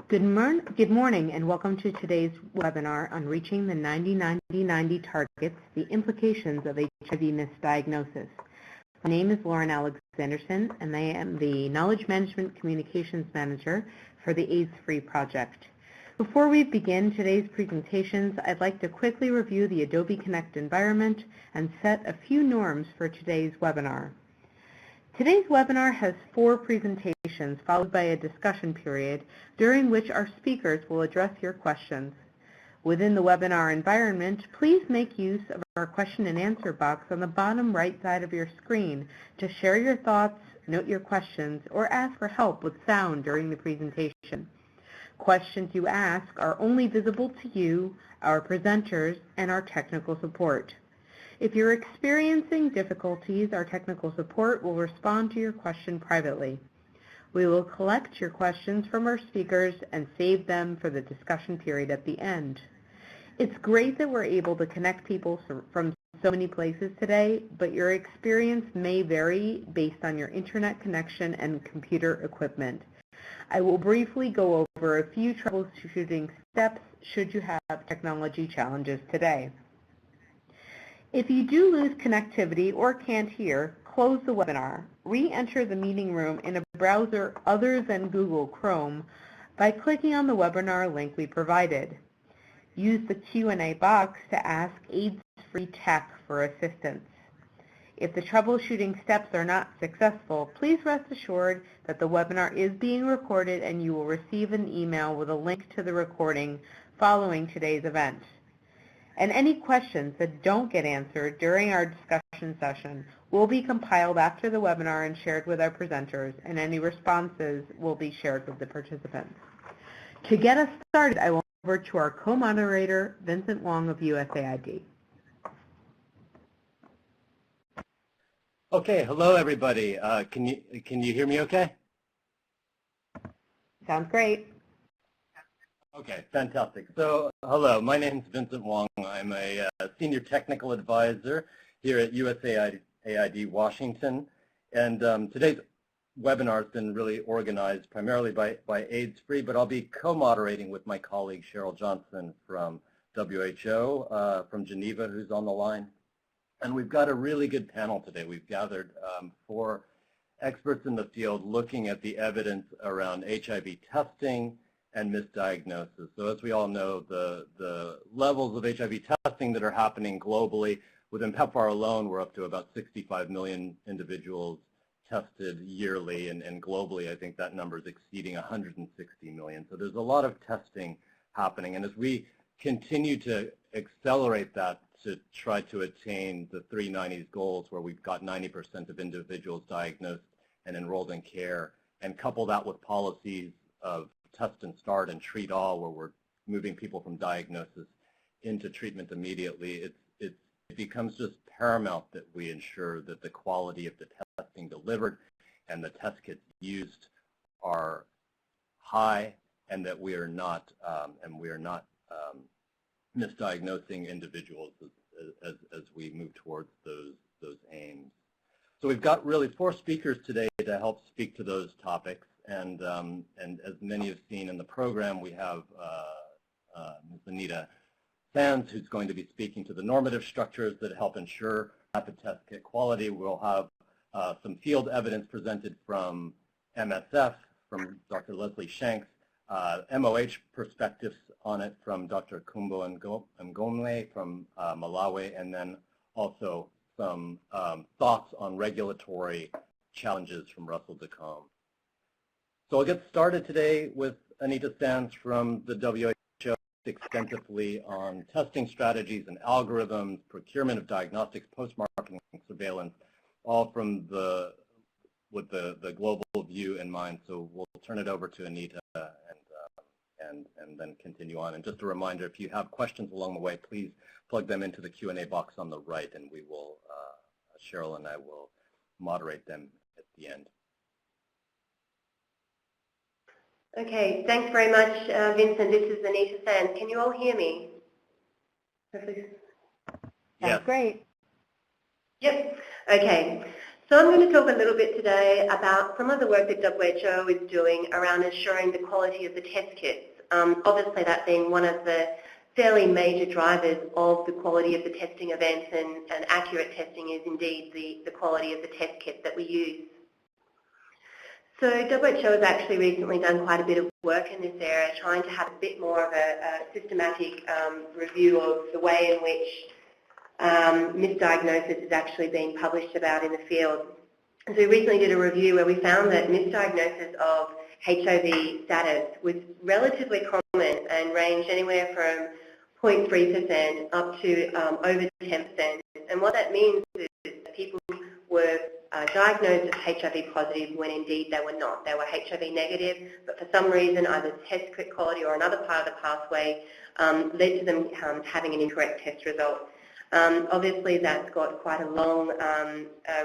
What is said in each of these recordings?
Good morning and welcome to today's webinar on reaching the 90-90-90 targets, the implications of HIV misdiagnosis. My name is Lauren Alexanderson and I am the Knowledge Management Communications Manager for the AIDSFree project. Before we begin today's presentations, I'd like to quickly review the Adobe Connect environment and set a few norms for today's webinar. Today's webinar has 4 presentations followed by a discussion period during which our speakers will address your questions. Within the webinar environment, please make use of our question and answer box on the bottom right side of your screen to share your thoughts, note your questions, or ask for help with sound during the presentation. Questions you ask are only visible to you, our presenters, and our technical support. If you're experiencing difficulties, our technical support will respond to your question privately. We will collect your questions from our speakers and save them for the discussion period at the end. It's great that we're able to connect people from so many places today, but your experience may vary based on your internet connection and computer equipment. I will briefly go over a few troubleshooting steps should you have technology challenges today. If you do lose connectivity or can't hear, close the webinar. Re-enter the meeting room in a browser other than Google Chrome by clicking on the webinar link we provided. Use the Q&A box to ask AIDSFree Tech for assistance. If the troubleshooting steps are not successful, please rest assured that the webinar is being recorded and you will receive an email with a link to the recording following today's event. And any questions that don't get answered during our discussion session will be compiled after the webinar and shared with our presenters, and any responses will be shared with the participants. To get us started, I will hand over to our co-moderator, Vincent Wong of USAID. Okay, hello everybody. Can you hear me okay? Sounds great. Okay, fantastic. So, hello, my name is Vincent Wong. I'm a Senior Technical Advisor here at USAID Washington. And today's webinar has been really organized primarily by AIDSFree, but I'll be co-moderating with my colleague Cheryl Johnson from WHO from Geneva, who's on the line. And we've got a really good panel today. We've gathered 4 experts in the field looking at the evidence around HIV testing and misdiagnosis. So as we all know, the levels of HIV testing that are happening globally, within PEPFAR alone, we're up to about 65 million individuals tested yearly, and globally, I think that number is exceeding 160 million. So there's a lot of testing happening, and as we continue to accelerate that to try to attain the 390s goals, where we've got 90% of individuals diagnosed and enrolled in care, and couple that with policies of test and start and treat all, where we're moving people from diagnosis into treatment immediately, it becomes just paramount that we ensure that the quality of the testing delivered and the test kits used are high, and that we are not misdiagnosing individuals as we move towards those aims. So we've got really 4 speakers today to help speak to those topics. And as many have seen in the program, we have Ms. Anita Sands, who's going to be speaking to the normative structures that help ensure rapid test kit quality. We'll have some field evidence presented from MSF, from Dr. Leslie Shanks, MOH perspectives on it from Dr. Khumbo Ng from Malawi, and then also some thoughts on regulatory challenges from Russell Dacombe. So I'll get started today with Anita Sands from the WHO, extensively on testing strategies and algorithms, procurement of diagnostics, post-marketing surveillance, all from with the global view in mind. So we'll turn it over to Anita and then continue on. And just a reminder, if you have questions along the way, please plug them into the Q&A box on the right, and we will, Cheryl and I will moderate them at the end. Okay, thanks very much, Vincent. This is Anita Sands. Can you all hear me? That's great. Yep. Okay. So I'm going to talk a little bit today about some of the work that WHO is doing around ensuring the quality of the test kits. Obviously that being one of the fairly major drivers of the quality of the testing events, and accurate testing is indeed the quality of the test kit that we use. So WHO has actually recently done quite a bit of work in this area, trying to have a bit more of a systematic review of the way in which misdiagnosis is actually being published about in the field. And so we recently did a review where we found that misdiagnosis of HIV status was relatively common and ranged anywhere from 0.3% up to over 10%. And what that means is that people were diagnosed as HIV positive when indeed they were not. They were HIV negative, but for some reason either test kit quality or another part of the pathway led to them having an incorrect test result. Obviously that's got quite a long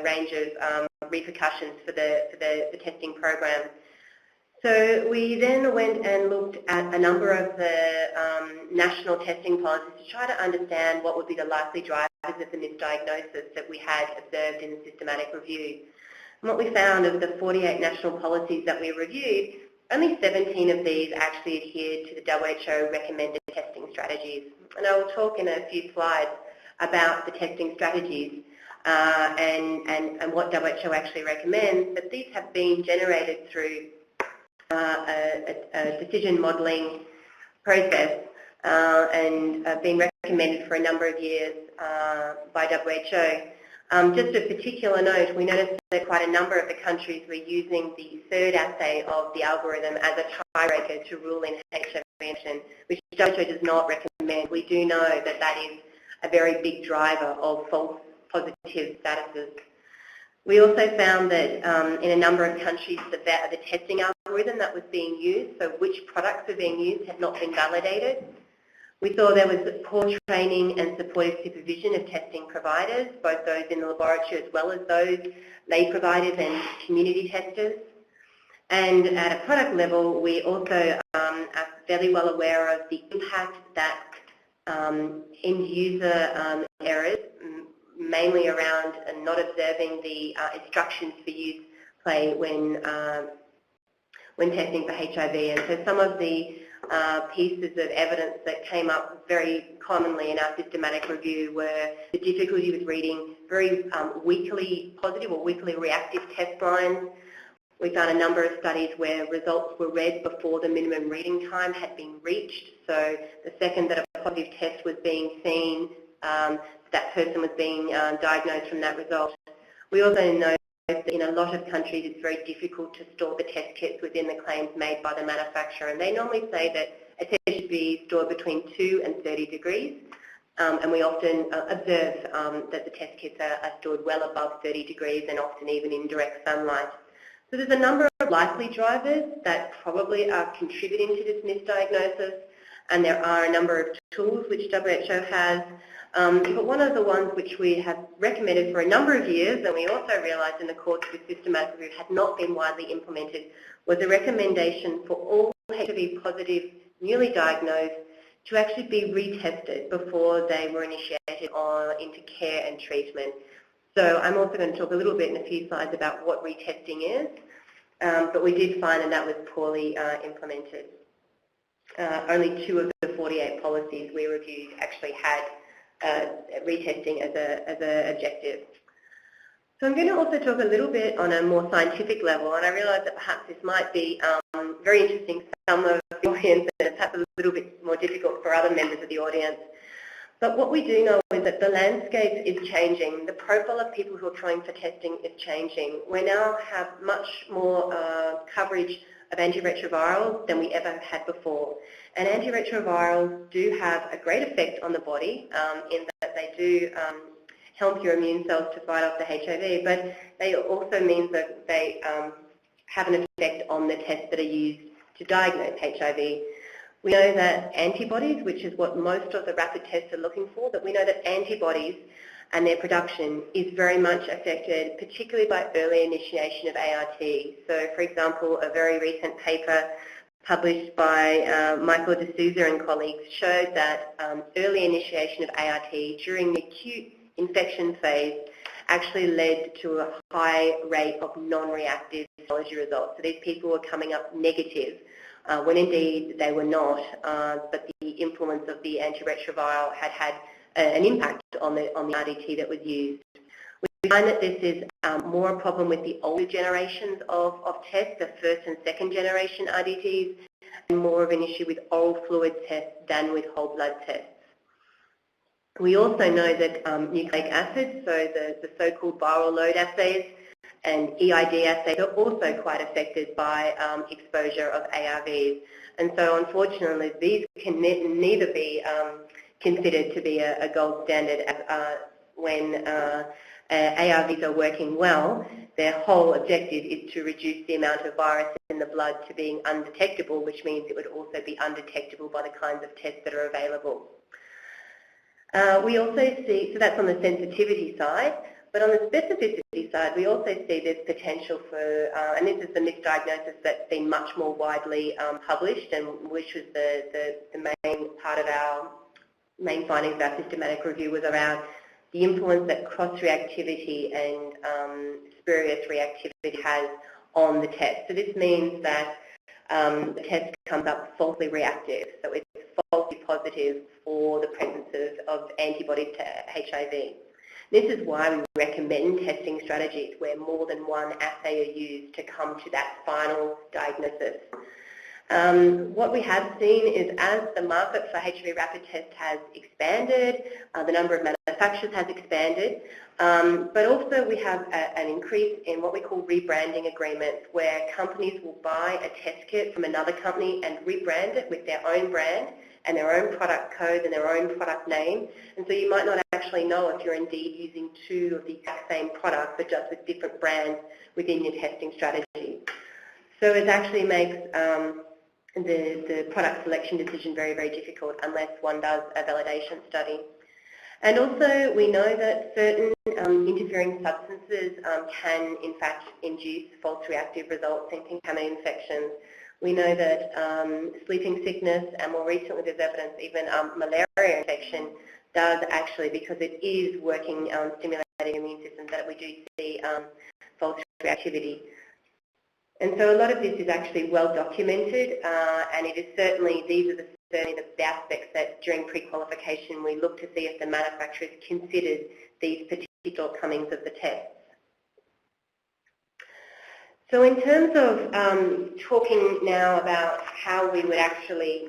range of repercussions for the testing program. So we then went and looked at a number of the national testing policies to try to understand what would be the likely drivers of the misdiagnosis that we had observed in the systematic review. And what we found of the 48 national policies that we reviewed, only 17 of these actually adhered to the WHO recommended testing strategies. And I will talk in a few slides about the testing strategies and what WHO actually recommends, but these have been generated through a decision modelling process and been recommended for a number of years by WHO. Just a particular note, we noticed that quite a number of the countries were using the third assay of the algorithm as a tiebreaker to rule in HIV infection, which WHO does not recommend. We do know that that is a very big driver of false positive statuses. We also found that in a number of countries the testing algorithm that was being used, so which products were being used, had not been validated. We saw there was poor training and supportive supervision of testing providers, both those in the laboratory as well as those lay providers and community testers. And at a product level, we also are fairly well aware of the impact that end-user errors, mainly around not observing the instructions for use, play when testing for HIV. And so some of the pieces of evidence that came up very commonly in our systematic review were the difficulty with reading very weakly positive or weakly reactive test lines. We found a number of studies where results were read before the minimum reading time had been reached. So the second that a positive test was being seen, that person was being diagnosed from that result. We also know that in a lot of countries it's very difficult to store the test kits within the claims made by the manufacturer, and they normally say that a test should be stored between 2 and 30 degrees, and we often observe that the test kits are stored well above 30 degrees and often even in direct sunlight. So there's a number of likely drivers that probably are contributing to this misdiagnosis, and there are a number of tools which WHO has. But one of the ones which we have recommended for a number of years, and we also realised in the course of the systematic review had not been widely implemented, was a recommendation for all HIV positive newly diagnosed to actually be retested before they were initiated into care and treatment. So I'm also going to talk a little bit in a few slides about what retesting is, but we did find that that was poorly implemented. Only 2 of the 48 policies we reviewed actually had retesting as an objective. So I'm going to also talk a little bit on a more scientific level, and I realise that perhaps this might be very interesting to some of the audience and perhaps a little bit more difficult for other members of the audience. But what we do know is that the landscape is changing. The profile of people who are coming for testing is changing. We now have much more coverage of antiretrovirals than we ever had before. And antiretrovirals do have a great effect on the body in that they do help your immune cells to fight off the HIV, but they also mean that they have an effect on the tests that are used to diagnose HIV. We know that antibodies, which is what most of the rapid tests are looking for, that we know that antibodies and their production is very much affected, particularly by early initiation of ART. So, for example, a very recent paper published by Michael D'Souza and colleagues showed that early initiation of ART during the acute infection phase actually led to a high rate of non-reactive serology results. So these people were coming up negative when indeed they were not, but the influence of the antiretroviral had an impact on the RDT that was used. We find that this is more a problem with the older generations of tests, the first and second generation RDTs, and more of an issue with oral fluid tests than with whole blood tests. We also know that nucleic acids, so the so-called viral load assays and EID assays, are also quite affected by exposure of ARVs. And so unfortunately these can neither be considered to be a gold standard when ARVs are working well. Their whole objective is to reduce the amount of virus in the blood to being undetectable, which means it would also be undetectable by the kinds of tests that are available. We also see, so that's on the sensitivity side, but on the specificity side, we also see there's potential for, and this is the misdiagnosis that's been much more widely published, and which was the main part of our main findings of our systematic review was around the influence that cross-reactivity and spurious reactivity has on the test. So this means that the test comes up falsely reactive, so it's falsely positive for the presence of antibodies to HIV. This is why we recommend testing strategies where more than one assay are used to come to that final diagnosis. What we have seen is as the market for HIV rapid test has expanded, the number of manufacturers has expanded, but also we have an increase in what we call rebranding agreements, where companies will buy a test kit from another company and rebrand it with their own brand and their own product code and their own product name. And so you might not actually know if you're indeed using two of the exact same product, but just with different brands within your testing strategy. So it actually makes the product selection decision very, very difficult unless one does a validation study. And also we know that certain interfering substances can in fact induce false reactive results in contaminant infections. We know that sleeping sickness, and more recently there's evidence even malaria infection does actually, because it is working stimulating the immune system, that we do see false reactivity. And so a lot of this is actually well documented, and it is certainly, these are certainly the aspects that during pre-qualification we look to see if the manufacturers considered these particular comings of the tests. So in terms of talking now about how we would actually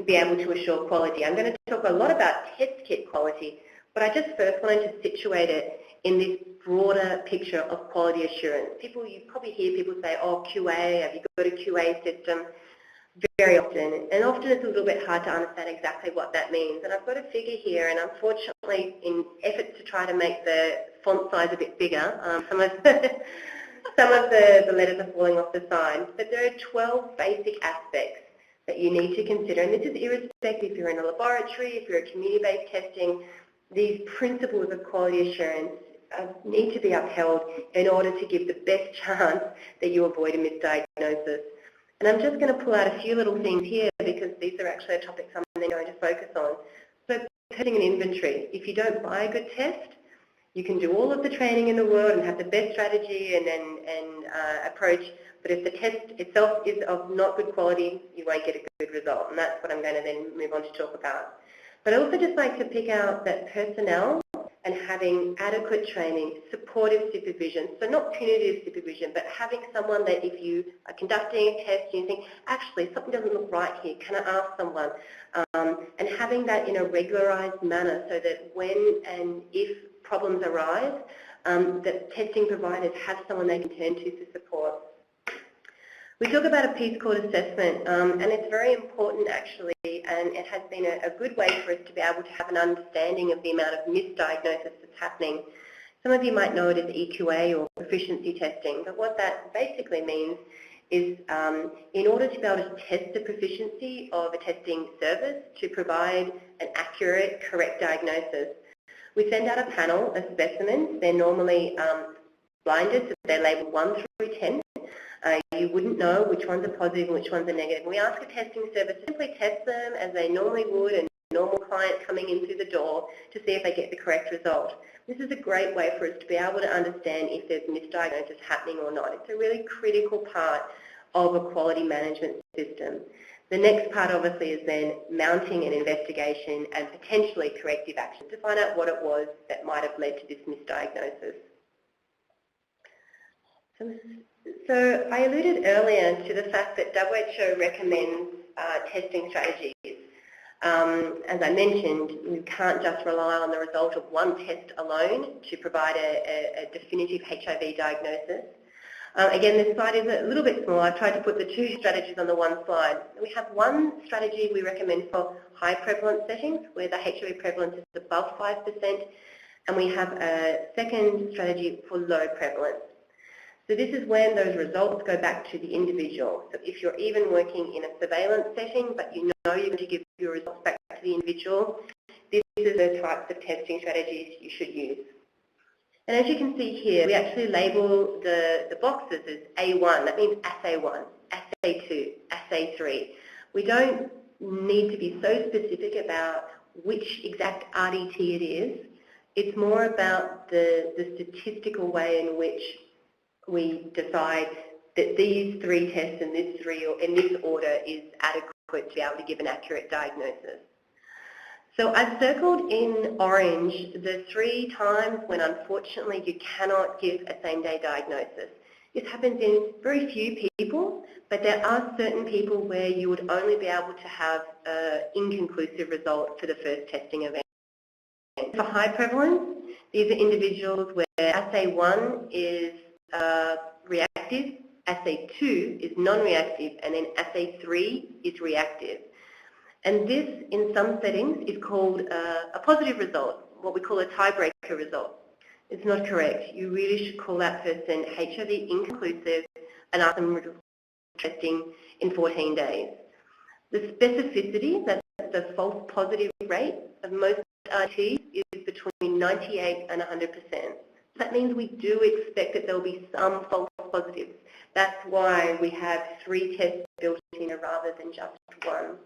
be able to assure quality, I'm going to talk a lot about test kit quality, but I just first wanted to situate it in this broader picture of quality assurance. You probably hear people say, oh, QA, have you got a QA system? Very often, and often it's a little bit hard to understand exactly what that means. And I've got a figure here, and unfortunately, in efforts to try to make the font size a bit bigger, some of the letters are falling off the side, but there are 12 basic aspects that you need to consider, and this is irrespective if you're in a laboratory, if you're a community-based testing. These principles of quality assurance need to be upheld in order to give the best chance that you avoid a misdiagnosis. And I'm just going to pull out a few little things here because these are actually a topic I'm going to focus on. So testing and inventory. If you don't buy a good test, you can do all of the training in the world and have the best strategy and approach, but if the test itself is of not good quality, you won't get a good result. And that's what I'm going to then move on to talk about. But I also just like to pick out that personnel and having adequate training, supportive supervision, so not punitive supervision, but having someone that if you are conducting a test and you think, actually, something doesn't look right here, can I ask someone? And having that in a regularized manner so that when and if problems arise, that testing providers have someone they can turn to for support. We talk about a piece called assessment, and it's very important actually, and it has been a good way for us to be able to have an understanding of the amount of misdiagnosis that's happening. Some of you might know it as EQA or proficiency testing, but what that basically means is in order to be able to test the proficiency of a testing service to provide an accurate, correct diagnosis, we send out a panel of specimens. They're normally blinded, so they're labelled 1 through 10. You wouldn't know which ones are positive and which ones are negative. We ask a testing service to simply test them as they normally would and normal client coming in through the door to see if they get the correct result. This is a great way for us to be able to understand if there's misdiagnosis happening or not. It's a really critical part of a quality management system. The next part obviously is then mounting an investigation and potentially corrective action to find out what it was that might have led to this misdiagnosis. So I alluded earlier to the fact that WHO recommends testing strategies. As I mentioned, we can't just rely on the result of one test alone to provide a definitive HIV diagnosis. Again, this slide is a little bit small. I've tried to put the two strategies on the one slide. We have one strategy we recommend for high prevalence settings where the HIV prevalence is above 5%, and we have a second strategy for low prevalence. So this is when those results go back to the individual. So if you're even working in a surveillance setting, but you know you're going to give your results back to the individual, this is the types of testing strategies you should use. And as you can see here, we actually label the boxes as A1. That means assay 1, assay 2, assay 3. We don't need to be so specific about which exact RDT it is. It's more about the statistical way in which we decide that these three tests in this order is adequate to be able to give an accurate diagnosis. So I've circled in orange the 3 times when unfortunately you cannot give a same-day diagnosis. This happens in very few people, but there are certain people where you would only be able to have an inconclusive result for the first testing event. For high prevalence, these are individuals where assay 1 is reactive, assay 2 is non-reactive, and then assay 3 is reactive. And this, in some settings, is called a positive result, what we call a tiebreaker result. It's not correct. You really should call that person HIV inconclusive and ask them testing in 14 days. The specificity, that's the false positive rate of most RTs, is between 98 and 100%. That means we do expect that there will be some false positives. That's why we have 3 tests built in rather than just 1.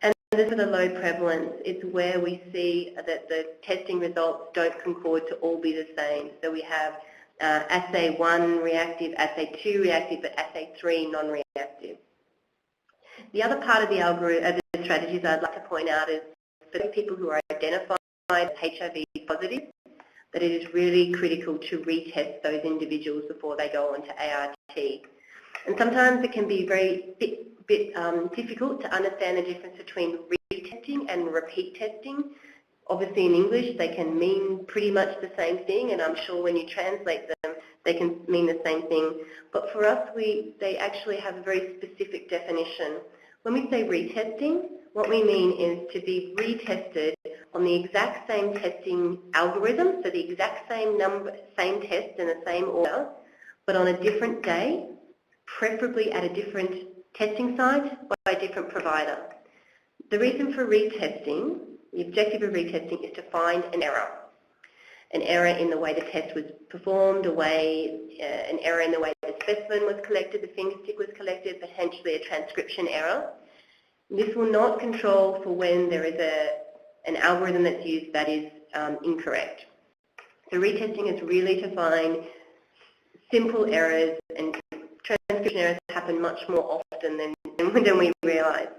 And this is the low prevalence. It's where we see that the testing results don't concord to all be the same. So we have assay 1 reactive, assay 2 reactive, but assay 3 non-reactive. The other part of the algorithm, the strategies I'd like to point out is for people who are identified as HIV positive, that it is really critical to retest those individuals before they go on to ART. And sometimes it can be very difficult to understand the difference between retesting and repeat testing. Obviously in English they can mean pretty much the same thing, and I'm sure when you translate them they can mean the same thing. But for us, they actually have a very specific definition. When we say retesting, what we mean is to be retested on the exact same testing algorithm, so the exact same test in the same order, but on a different day, preferably at a different testing site by a different provider. The reason for retesting, the objective of retesting, is to find an error in the way the test was performed, an error in the way the specimen was collected, the finger stick was collected, potentially a transcription error. This will not control for when there is an algorithm that's used that is incorrect. So retesting is really to find simple errors, and transcription errors happen much more often than we realise.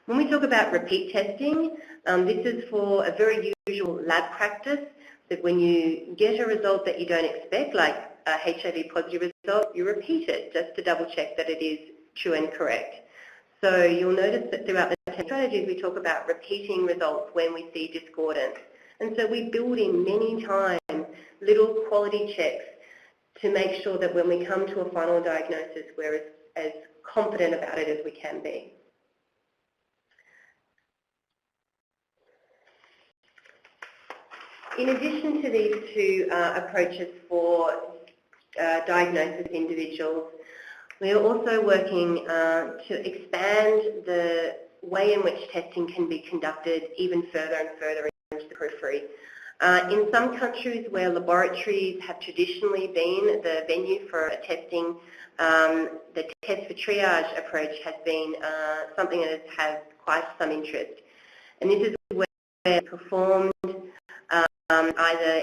When we talk about repeat testing, this is for a very usual lab practice, that when you get a result that you don't expect, like a HIV positive result, you repeat it just to double check that it is true and correct. So you'll notice that throughout the test strategies we talk about repeating results when we see discordance. And so we build in many times little quality checks to make sure that when we come to a final diagnosis we're as confident about it as we can be. In addition to these 2 approaches for diagnosis individuals, we are also working to expand the way in which testing can be conducted even further and further into the periphery. In some countries where laboratories have traditionally been the venue for testing, the test for triage approach has been something that has quite some interest. And this is where it's performed either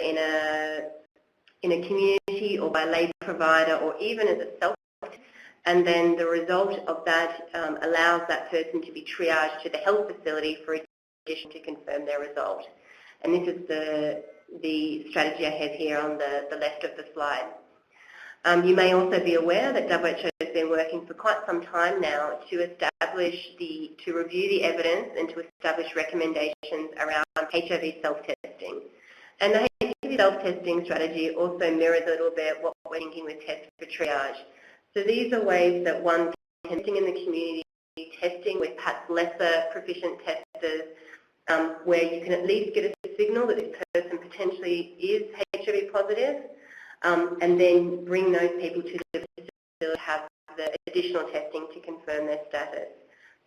in a community or by a lay provider or even as a self-test, and then the result of that allows that person to be triaged to the health facility for addition to confirm their result. And this is the strategy I have here on the left of the slide. You may also be aware that WHO has been working for quite some time now to review the evidence and to establish recommendations around HIV self-testing. And the HIV self-testing strategy also mirrors a little bit what we're thinking with tests for triage. So these are ways that one testing in the community, testing with perhaps lesser proficient testers, where you can at least get a signal that this person potentially is HIV positive, and then bring those people to the facility to have the additional testing to confirm their status.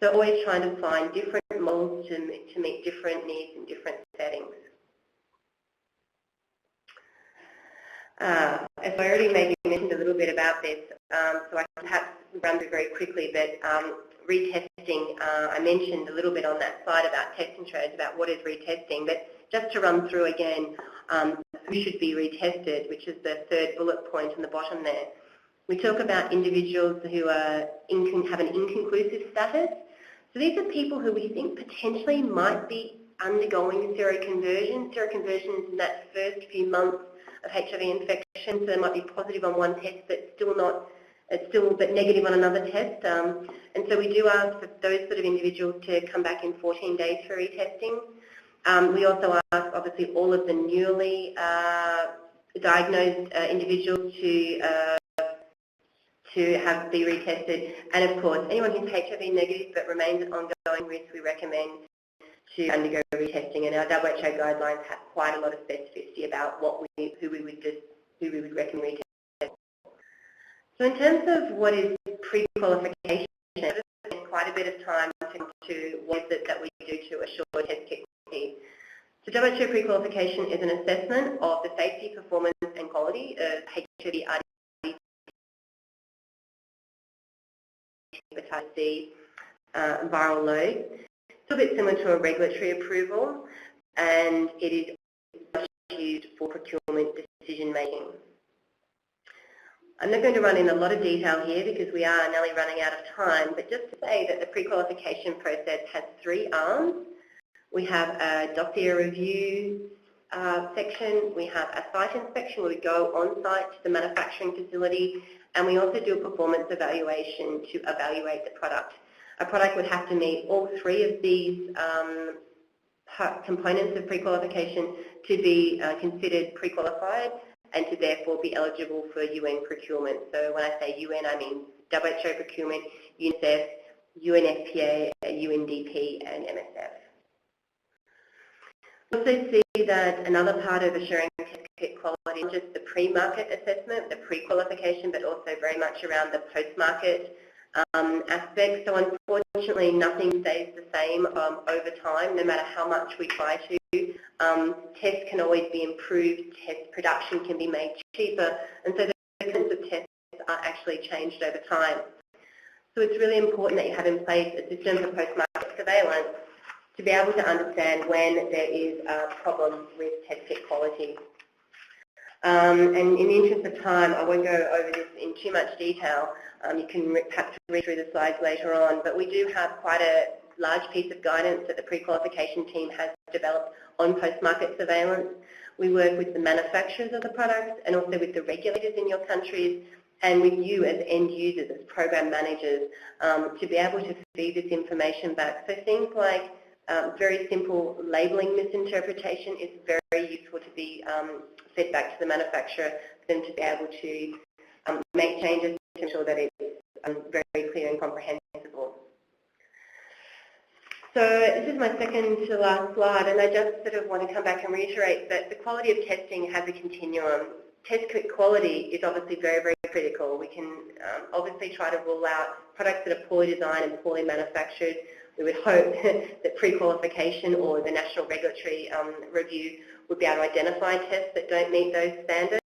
So always trying to find different models to meet different needs in different settings. As I already maybe mentioned a little bit about this, so I can perhaps run through very quickly, but retesting, I mentioned a little bit on that slide about testing strategies, about what is retesting, but just to run through again, who should be retested, which is the third bullet point on the bottom there. We talk about individuals who have an inconclusive status. So these are people who we think potentially might be undergoing seroconversion. Seroconversion is in that first few months of HIV infection, so they might be positive on one test but but negative on another test. And so we do ask for those sort of individuals to come back in 14 days for retesting. We also ask, obviously, all of the newly diagnosed individuals to be retested. And of course, anyone who's HIV negative but remains at ongoing risk, we recommend to undergo retesting. And our WHO guidelines have quite a lot of specificity about who we would recommend retesting. So in terms of what is pre-qualification, I've spent quite a bit of time to what is it that we do to assure test kit quality. So WHO pre-qualification is an assessment of the safety, performance and quality of HIV hepatitis C viral load. It's a bit similar to a regulatory approval, and it is used for procurement decision making. I'm not going to run in a lot of detail here because we are nearly running out of time, but just to say that the pre-qualification process has 3 arms. We have a dossier review section, we have a site inspection where we go on site to the manufacturing facility, and we also do a performance evaluation to evaluate the product. A product would have to meet all 3 of these components of pre-qualification to be considered pre-qualified and to therefore be eligible for UN procurement. So when I say UN, I mean WHO procurement, UNICEF, UNFPA, UNDP and MSF. We also see that another part of assuring test kit quality is just the pre-market assessment, the pre-qualification, but also very much around the post-market aspect. So unfortunately, nothing stays the same over time, no matter how much we try to. Tests can always be improved, test production can be made cheaper, and so the kinds of tests are actually changed over time. So it's really important that you have in place a system for post-market surveillance to be able to understand when there is a problem with test kit quality. And in the interest of time, I won't go over this in too much detail. You can perhaps read through the slides later on, but we do have quite a large piece of guidance that the pre-qualification team has developed on post-market surveillance. We work with the manufacturers of the products and also with the regulators in your countries and with you as end users, as program managers, to be able to feed this information back. So things like very simple labeling misinterpretation is very useful to be fed back to the manufacturer for them to be able to make changes to ensure that it's very clear and comprehensible. So this is my second to last slide, and I just sort of want to come back and reiterate that the quality of testing has a continuum. Test kit quality is obviously very, very critical. We can obviously try to rule out products that are poorly designed and poorly manufactured. We would hope that pre-qualification or the national regulatory review would be able to identify tests that don't meet those standards.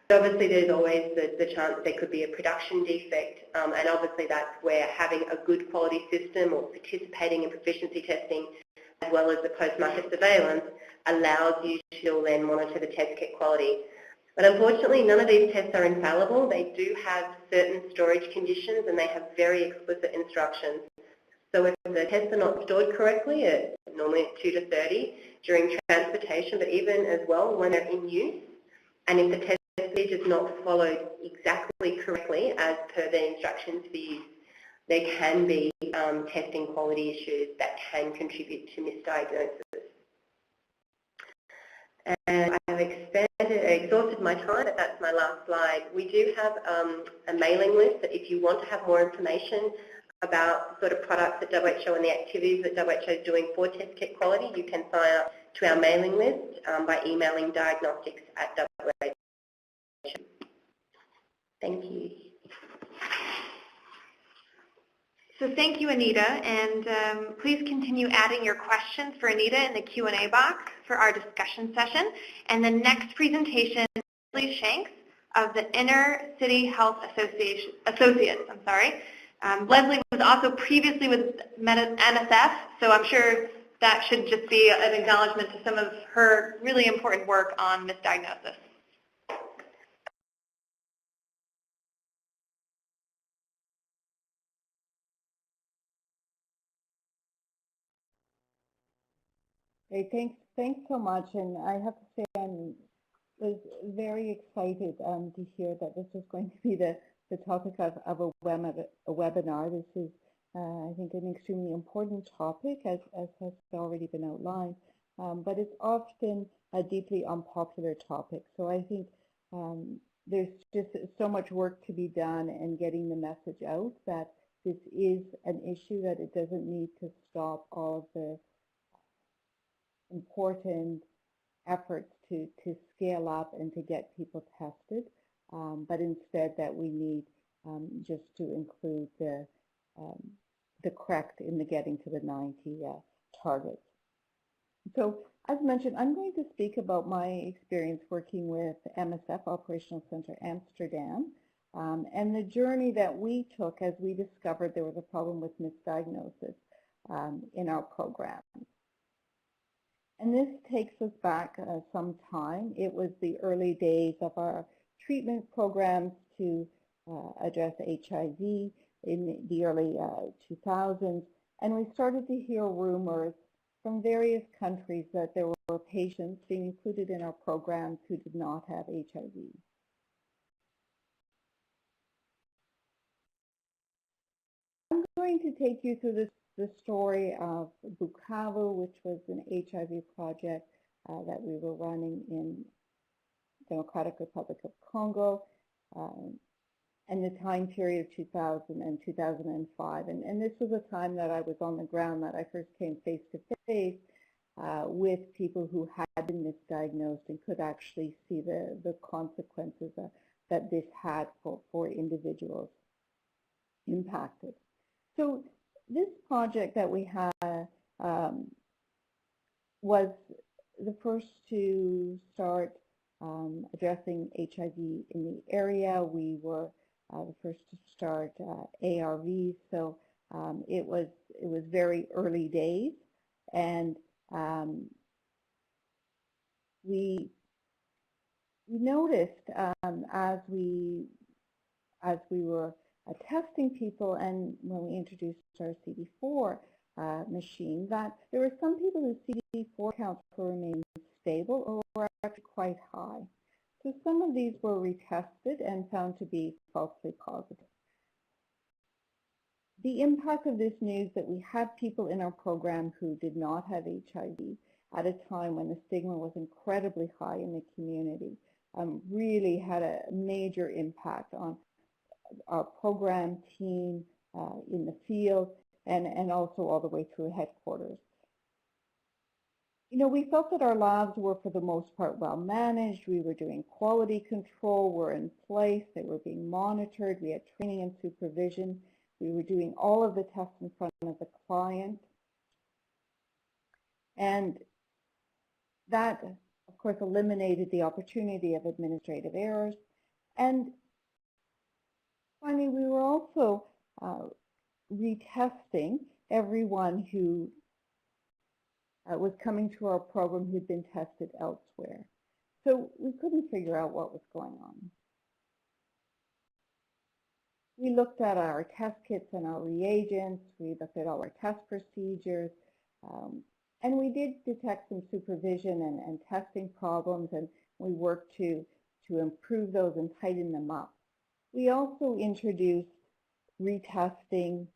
But obviously there's always the chance there could be a production defect, and obviously that's where having a good quality system or participating in proficiency testing as well as the post-market surveillance, allows you to then monitor the test kit quality. But unfortunately, none of these tests are infallible. They do have certain storage conditions and they have very explicit instructions. So if the tests are not stored correctly, normally at 2 to 30 during transportation, but even as well when they're in use, and if the test procedure is not followed exactly correctly as per the instructions for use, there can be testing quality issues that can contribute to misdiagnosis. And I've exhausted my time, but that's my last slide. We do have a mailing list that if you want to have more information about sort of products at WHO and the activities that WHO is doing for test kit quality, you can sign up to our mailing list by emailing diagnostics@WHO. Thank you. So thank you, Anita, and please continue adding your questions for Anita in the Q&A box for our discussion session. And the next presentation is Leslie Shanks of the Inner City Health Associates. Leslie was also previously with NSF, so I'm sure that should just be an acknowledgement to some of her really important work on misdiagnosis. Hey, thanks so much, and I have to say I was very excited to hear that this was going to be the topic of a webinar. This is, I think, an extremely important topic, as has already been outlined, but it's often a deeply unpopular topic. So I think there's just so much work to be done in getting the message out that this is an issue, that it doesn't need to stop all of the important efforts to scale up and to get people tested, but instead that we need just to include the correct in the getting to the 90 targets. So as mentioned, I'm going to speak about my experience working with MSF, Operational Center Amsterdam, and the journey that we took as we discovered there was a problem with misdiagnosis in our program. And this takes us back some time. It was the early days of our treatment programs to address HIV in the early 2000s, and we started to hear rumors from various countries that there were patients being included in our programs who did not have HIV. I'm going to take you through the story of Bukavu, which was an HIV project that we were running in Democratic Republic of Congo, and the time period of 2000 and 2005. And this was a time that I was on the ground, that I first came face to face with people who had been misdiagnosed and could actually see the consequences that this had for individuals impacted. So this project that we had was the first to start addressing HIV in the area. We were the first to start ARVs, so it was very early days, and we noticed as we were testing people, and when we introduced our CD4 machine, that there were some people whose CD4 counts were remaining stable or were actually quite high. So some of these were retested and found to be falsely positive. The impact of this news that we had people in our program who did not have HIV at a time when the stigma was incredibly high in the community really had a major impact on our program team in the field and also all the way through headquarters. You know, we felt that our labs were for the most part well managed. We were doing quality control, were in place, they were being monitored, we had training and supervision, we were doing all of the tests in front of the client. And that, of course, eliminated the opportunity of administrative errors. And finally, we were also retesting everyone who was coming to our program who'd been tested elsewhere. So we couldn't figure out what was going on. We looked at our test kits and our reagents. We looked at all our test procedures. And we did detect some supervision and testing problems, and we worked to improve those and tighten them up. We also introduced retesting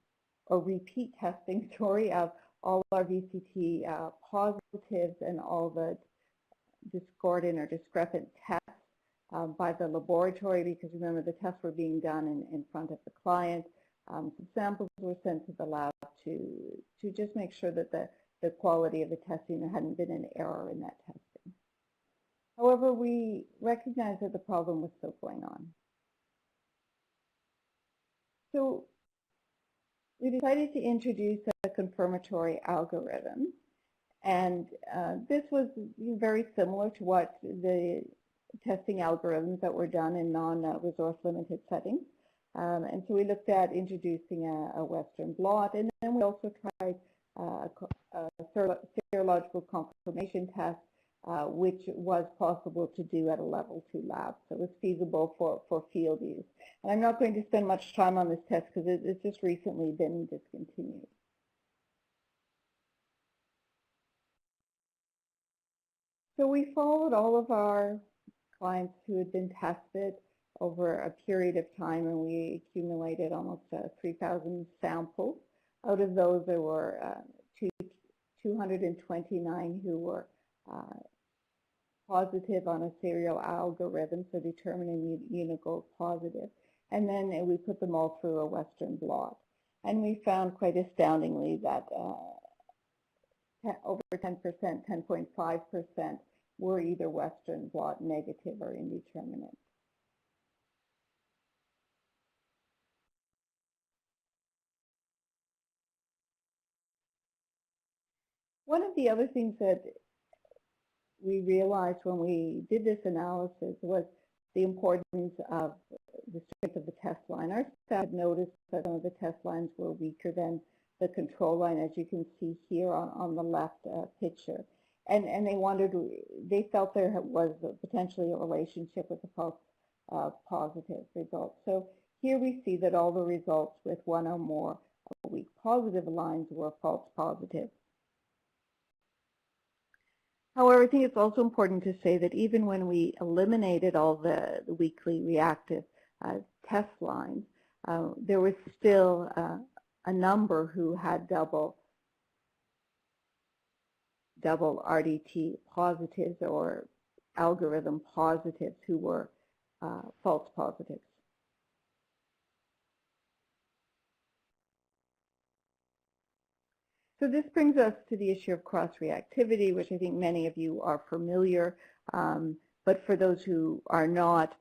or repeat testing, of all our VCT positives and all the discordant or discrepant tests by the laboratory, because remember the tests were being done in front of the client. Some samples were sent to the lab to just make sure that the quality of the testing, there hadn't been an error in that testing. However, we recognized that the problem was still going on. So we decided to introduce a confirmatory algorithm, and this was very similar to what the testing algorithms that were done in non-resource limited settings. And so we looked at introducing a Western blot, and then we also tried a serological confirmation test, which was possible to do at a level 2 lab. So it was feasible for field use. And I'm not going to spend much time on this test because it's just recently been discontinued. So we followed all of our clients who had been tested over a period of time, and we accumulated almost 3,000 samples. Out of those, there were 229 who were positive on a serial algorithm, so determining Unigold positive. And then we put them all through a Western blot. And we found quite astoundingly that over 10%, 10.5% were either Western blot negative or indeterminate. One of the other things that we realized when we did this analysis was the importance of the strength of the test line. Our staff noticed that some of the test lines were weaker than the control line, as you can see here on the left picture. And they wondered, they felt there was potentially a relationship with the false positive results. So here we see that all the results with one or more weak positive lines were false positive. However, I think it's also important to say that even when we eliminated all the weakly reactive test lines, there was still a number who had double RDT positives or algorithm positives who were false positives. So this brings us to the issue of cross-reactivity, which I think many of you are familiar, but for those who are not,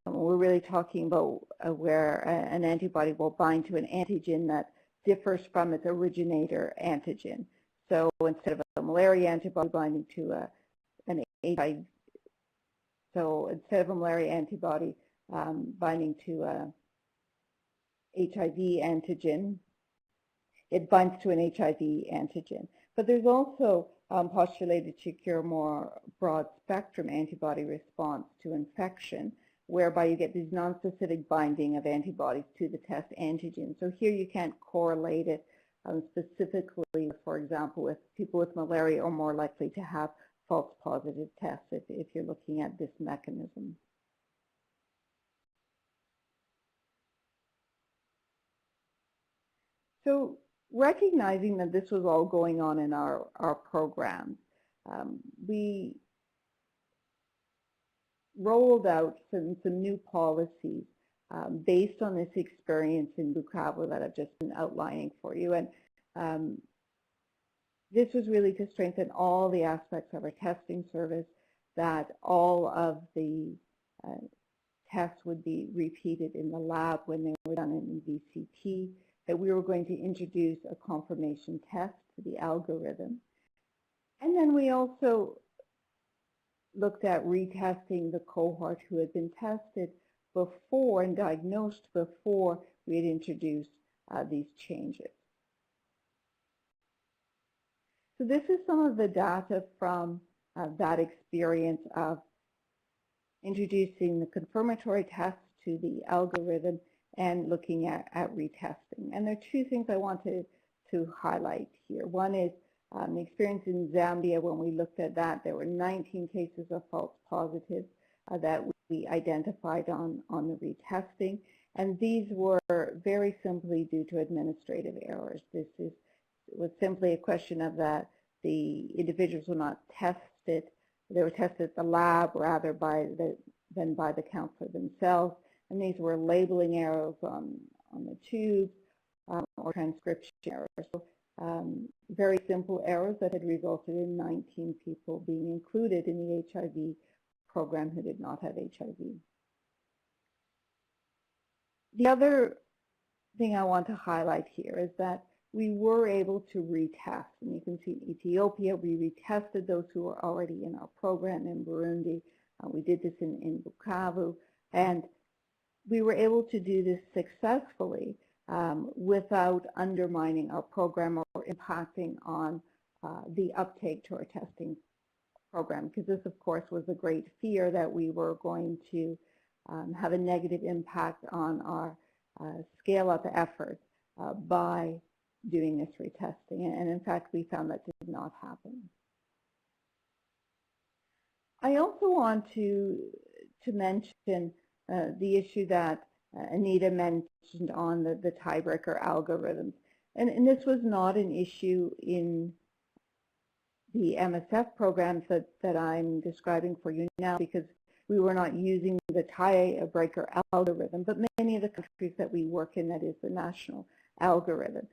we're really talking about where an antibody will bind to an antigen that differs from its originator antigen. So instead of a malaria antibody binding to an HIV, so instead of a malaria antibody binding to a HIV antigen, it binds to an HIV antigen. But there's also postulated to cure more broad spectrum antibody response to infection, whereby you get these non-specific binding of antibodies to the test antigen. So here you can't correlate it specifically, for example, with people with malaria are more likely to have false positive tests if you're looking at this mechanism. So recognizing that this was all going on in our program, we rolled out some new policies based on this experience in Bukavu that I've just been outlining for you. And this was really to strengthen all the aspects of our testing service, that all of the tests would be repeated in the lab when they were done in VCT, that we were going to introduce a confirmation test to the algorithm. And then we also looked at retesting the cohort who had been tested before and diagnosed before we had introduced these changes. So this is some of the data from that experience of introducing the confirmatory test to the algorithm and looking at retesting. And there are two things I want to highlight here. One is the experience in Zambia. When we looked at that, there were 19 cases of false positives that we identified on the retesting. And these were very simply due to administrative errors. This was simply a question of that the individuals were not tested. They were tested at the lab rather than by the counselor themselves. And these were labeling errors on the tube or transcription errors. So, very simple errors that had resulted in 19 people being included in the HIV program who did not have HIV. The other thing I want to highlight here is that we were able to retest. And you can see in Ethiopia, we retested those who were already in our program. In Burundi, we did this in Bukavu. And we were able to do this successfully without undermining our program or impacting on the uptake to our testing program, because this, of course, was a great fear that we were going to have a negative impact on our scale-up efforts by doing this retesting. And in fact, we found that did not happen. I also want to mention the issue that Anita mentioned on the tiebreaker algorithms. And this was not an issue in the MSF programs that I'm describing for you now, because we were not using the tiebreaker algorithm, but many of the countries that we work in, that is the national algorithm.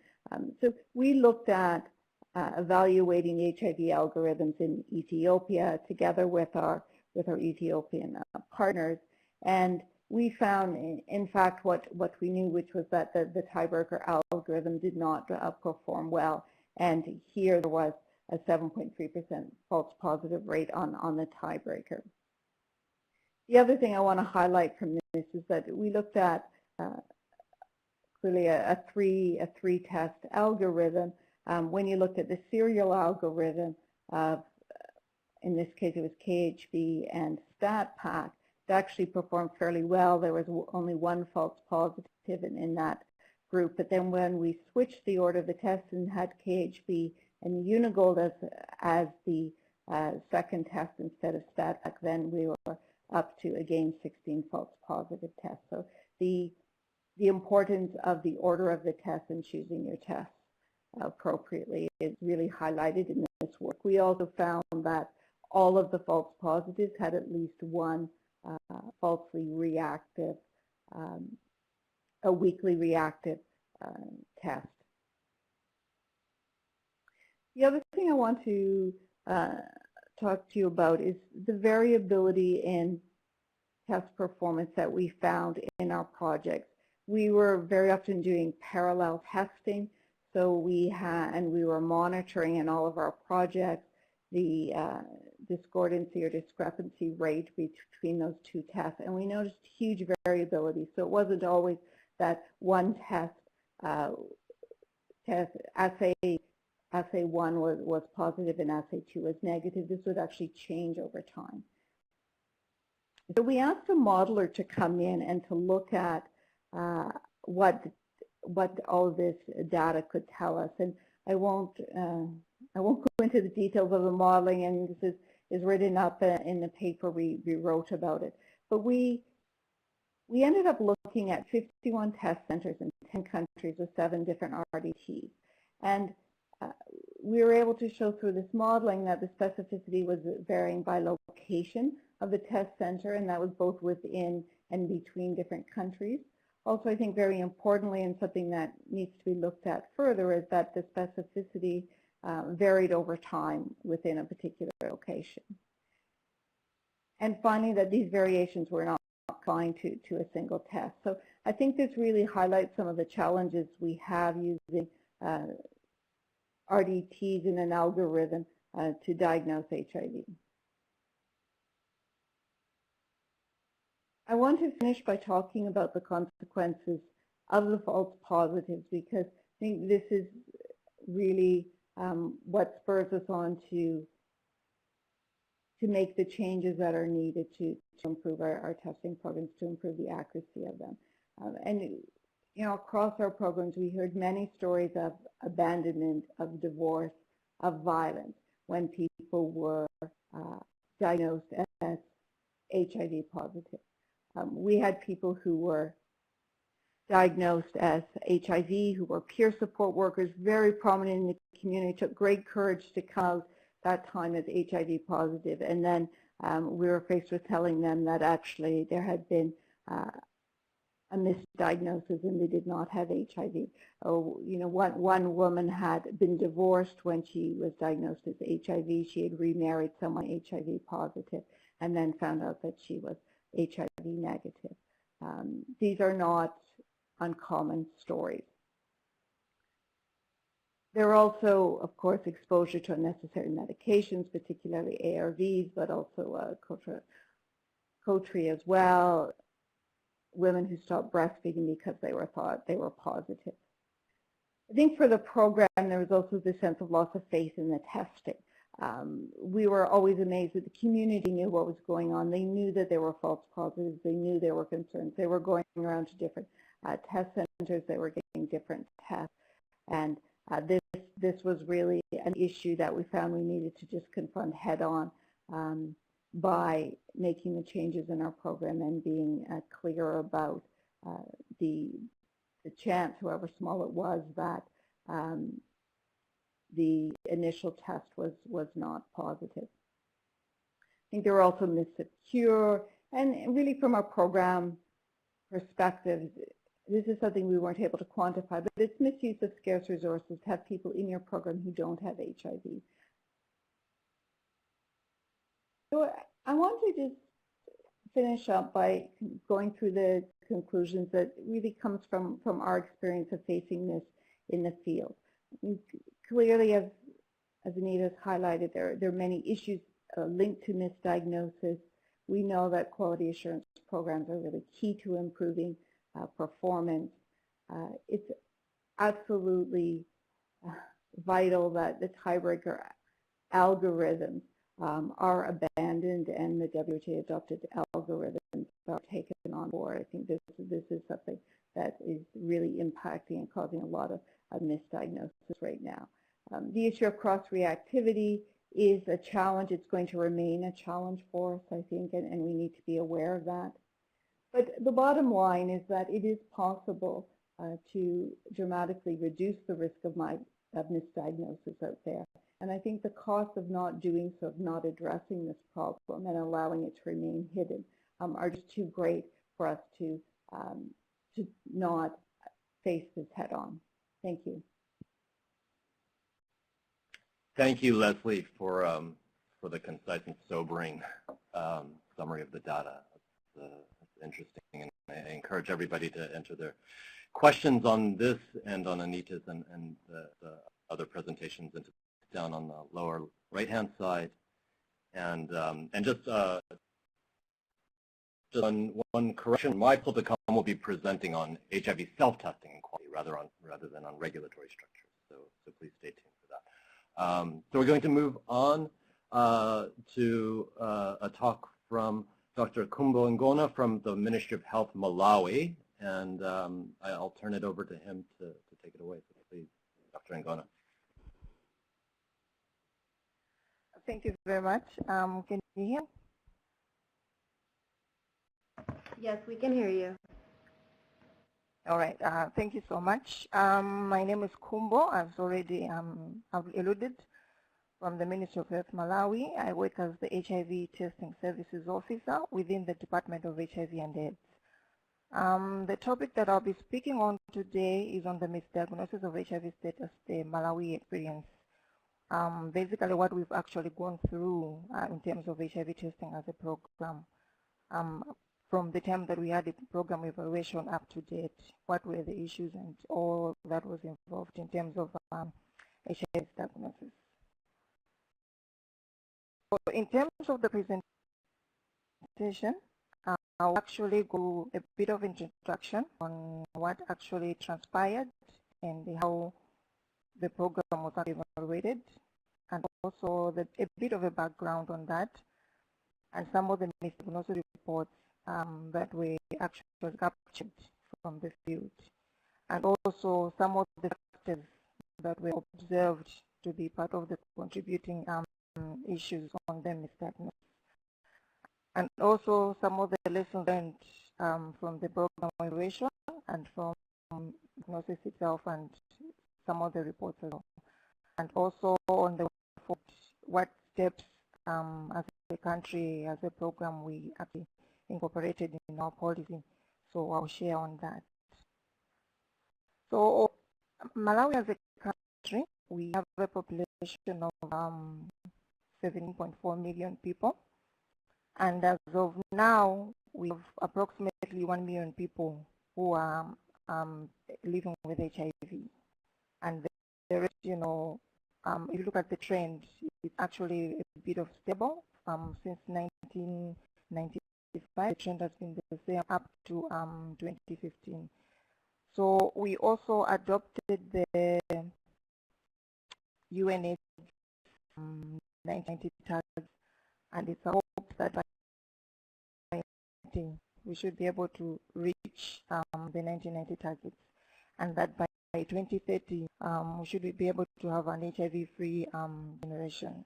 So we looked at evaluating the HIV algorithms in Ethiopia together with our Ethiopian partners, and we found, in fact, what we knew, which was that the tiebreaker algorithm did not perform well, and here there was a 7.3% false positive rate on the tiebreaker. The other thing I want to highlight from this is that we looked at clearly a three test algorithm. When you looked at the serial algorithm of, in this case it was KHB and StatPack, it actually performed fairly well. There was only one false positive in that group. But then when we switched the order of the test and had KHB and Unigold as the second test instead of StatPack, then we were up to, again, 16 false positive tests. So the importance of the order of the test and choosing your tests appropriately is really highlighted in this work. We also found that all of the false positives had at least one falsely reactive, a weakly reactive test. The other thing I want to talk to you about is the variability in test performance that we found in our projects. We were very often doing parallel testing, so we were monitoring in all of our projects the discordancy or discrepancy rate between those two tests, and we noticed huge variability. So it wasn't always that one test, assay 1 was positive and assay 2 was negative. This would actually change over time. So we asked a modeler to come in and to look at what all of this data could tell us. And I won't go into the details of the modeling, and this is written up in the paper we wrote about it. But we ended up looking at 51 test centers in 10 countries with 7 different RDTs. And we were able to show through this modeling that the specificity was varying by location of the test center, and that was both within and between different countries. Also, I think very importantly, and something that needs to be looked at further, is that the specificity varied over time within a particular location. And finally, that these variations were not confined to a single test. So I think this really highlights some of the challenges we have using RDTs in an algorithm to diagnose HIV. I want to finish by talking about the consequences of the false positives, because I think this is really what spurs us on to make the changes that are needed to improve our testing programs, to improve the accuracy of them. And you know, across our programs, we heard many stories of abandonment, of divorce, of violence when people were diagnosed as HIV positive. We had people who were diagnosed as HIV, who were peer support workers, very prominent in the community, took great courage to come out that time as HIV positive, and then we were faced with telling them that actually there had been a misdiagnosis and they did not have HIV. Oh, you know, one woman had been divorced when she was diagnosed as HIV. She had remarried someone HIV positive and then found out that she was HIV negative. These are not uncommon stories. There are also, of course, exposure to unnecessary medications, particularly ARVs, but also Cotri as well. Women who stopped breastfeeding because they were thought they were positive. I think for the program, there was also this sense of loss of faith in the testing. We were always amazed that the community knew what was going on. They knew that there were false positives. They knew there were concerns. They were going around to different test centers. They were getting different tests. And this was really an issue that we found we needed to just confront head on by making the changes in our program and being clear about the chance, however small it was, that the initial test was not positive. I think there were also myths of cure, and really from our program perspective, this is something we weren't able to quantify, but it's misuse of scarce resources to have people in your program who don't have HIV. So I want to just finish up by going through the conclusions that really comes from our experience of facing this in the field. Clearly, as Anita has highlighted, there are many issues linked to misdiagnosis. We know that quality assurance programs are really key to improving performance. It's absolutely vital that the tiebreaker algorithms are abandoned and the WHO adopted algorithms are taken on board. I think this is something that is really impacting and causing a lot of misdiagnosis right now. The issue of cross-reactivity is a challenge. It's going to remain a challenge for us, I think, and we need to be aware of that. But the bottom line is that it is possible to dramatically reduce the risk of misdiagnosis out there. And I think the cost of not doing so, of not addressing this problem and allowing it to remain hidden are just too great for us to not face this head on. Thank you. Thank you, Leslie, for the concise and sobering summary of the data. That's interesting, and I encourage everybody to enter their questions on this and on Anita's and the other presentations down on the lower right-hand side. And just one correction, my Russell Dacombe will be presenting on HIV self-testing and quality rather than on regulatory structures. So please stay tuned for that. So we're going to move on to a talk from Dr. Khumbo Ng from the Ministry of Health, Malawi, and I'll turn it over to him to take it away. So please, Dr. Ng. Thank you very much. Can you hear? Yes, we can hear you. All right. Thank you so much. My name is Khumbo. I've already alluded, from the Ministry of Health, Malawi. I work as the HIV Testing Services Officer within the Department of HIV and AIDS. The topic that I'll be speaking on today is on the misdiagnosis of HIV status, the Malawi experience. Basically what we've actually gone through in terms of HIV testing as a program. From the time that we had the program evaluation up to date, what were the issues and all that was involved in terms of HIV diagnosis. So in terms of the presentation, I'll actually go a bit of introduction on what actually transpired and how the program was evaluated, and also a bit of a background on that, and some of the misdiagnosis reports that were actually captured from the field, and also some of the factors that were observed to be part of the contributing issues on the misdiagnosis, and also some of the lessons learned from the program evaluation and from diagnosis itself, and some of the reports as well, and also on the what steps as a country, as a program, we actually incorporated in our policy. So I'll share on that. So Malawi as a country, we have a population of 17.4 million people, and as of now, we have approximately 1 million people who are living with HIV, and the rest, if you look at the trend, it's actually a bit of stable. Since 1995, the trend has been the same up to 2015. So we also adopted the UNAIDS 1990 targets, and it's a hope that by 2019 we should be able to reach the 1990 targets, and that by 2030 we should be able to have an HIV-free generation.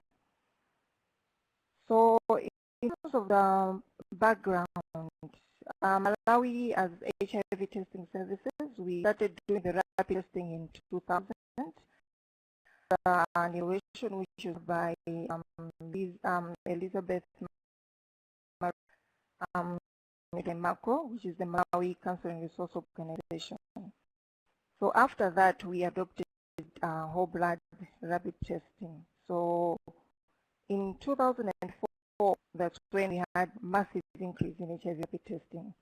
So in terms of the background, Malawi as HIV testing services, we started doing the rapid testing in 2000. An innovation which is by Elizabeth Macro, which is the Malawi Cancer and Resource Organization. So after that, we adopted whole blood rapid testing. So in 2004, that's when we had massive increase in HIV rapid testing,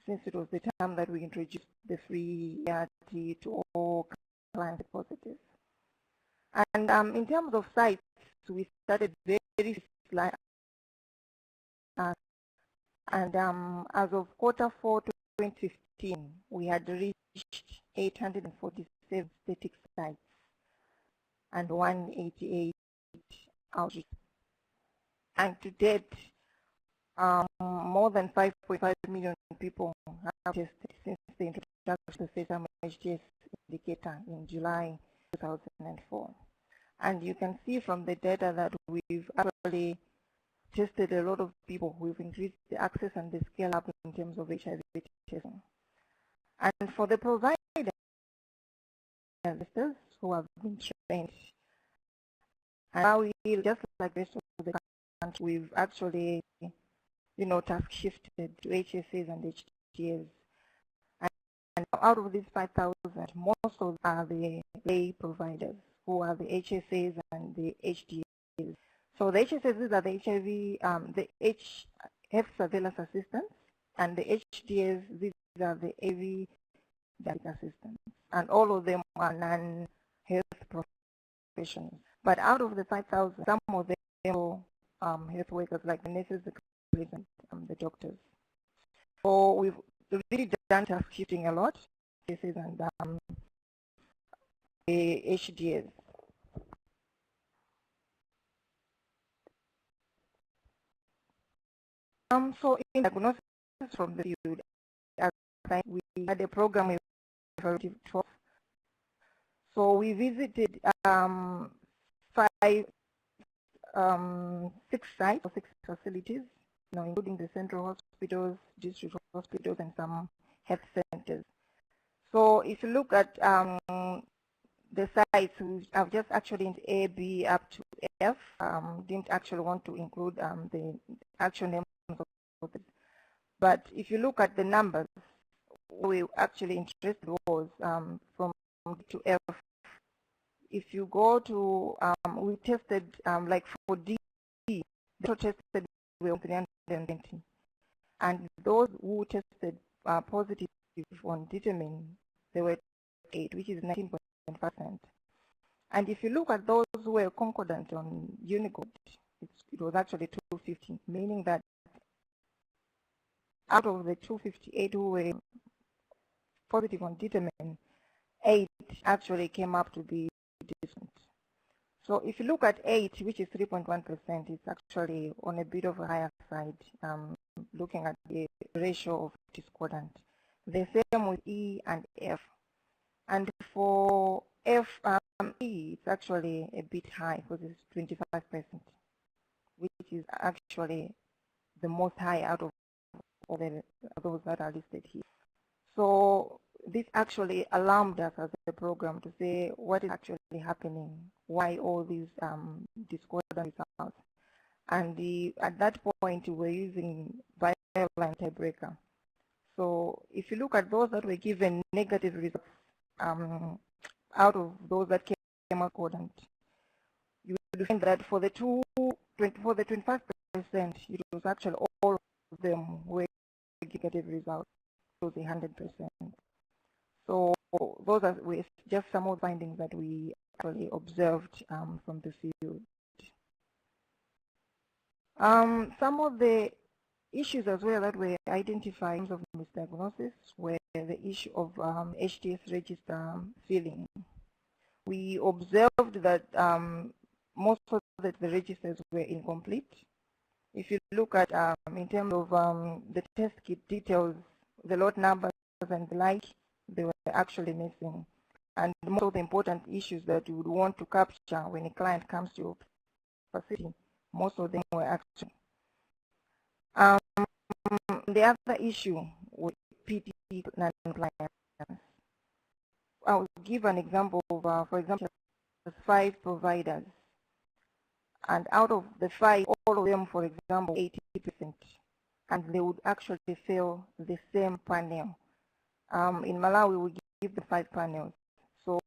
since it was the time that we introduced the free ART to all clients positive. And in terms of sites, we started very slight, and as of Q4 2015, we had reached 847 static sites and 188 outreach. And to date, more than 5.5 million people have tested since the introduction of the FACETIME HTS indicator in July 2004. And you can see from the data that we've actually tested a lot of people. We've increased the access and the scale up in terms of HIV testing. And for the providers who have been trained, and now we, just like the rest of the country, we've actually, task shifted to HSAs and HTAs. And out of these 5,000, most of them are the lay providers, who are the HSAs and the HTAs. So the HSAs are the HIV, the health surveillance assistants, and the HTAs, these are the AV diagnostic assistants. And all of them are non-health professionals. But out of the 5,000, some of them are health workers, like the nurses, the police, and the doctors. So we've really done task shifting a lot, HSAs and the HDAs. So in diagnosis from the field, we had a program with Variability. So we visited 6 sites or 6 facilities, including the central hospitals, district hospitals, and some health centers. So if you look at the sites, I've just actually in A, B up to F, didn't actually want to include the actual names of it. But if you look at the numbers, we actually interested was from to F. If you go to, we tested like for D, the total tested were 320, and those who tested positive on determine, they were 8, which is 19.5%. And if you look at those who were concordant on Unicode, it was actually 250, meaning that out of the 258 who were positive on determine, 8 actually came up to be different. So if you look at 8, which is 3.1%, it's actually on a bit of a higher side, looking at the ratio of discordant. The same with E and F. And for F, E, it's actually a bit high because it's 25%, which is actually the most high out of all those that are listed here. So this actually alarmed us as a program to say what is actually happening, why all these discordant results. And at that point, we were using viral tiebreaker. So if you look at those that were given negative results, out of those that came out concordant, you will find that for the 25%, it was actually all of them were negative results, so the 100%. So those are just some of the findings that we actually observed from the field. Some of the issues as well that were identified in terms of misdiagnosis were the issue of HTS register filling. We observed that most of the registers were incomplete. If you look at in terms of the test kit details, the lot numbers and the like, they were actually missing. And most of the important issues that you would want to capture when a client comes to your facility, most of them were actually. The other issue with PT non-compliance. I will give an example of, for example, 5 providers. And out of the 5, all of them, for example, 80%, and they would actually fill the same panel. In Malawi, we give the 5 panels. So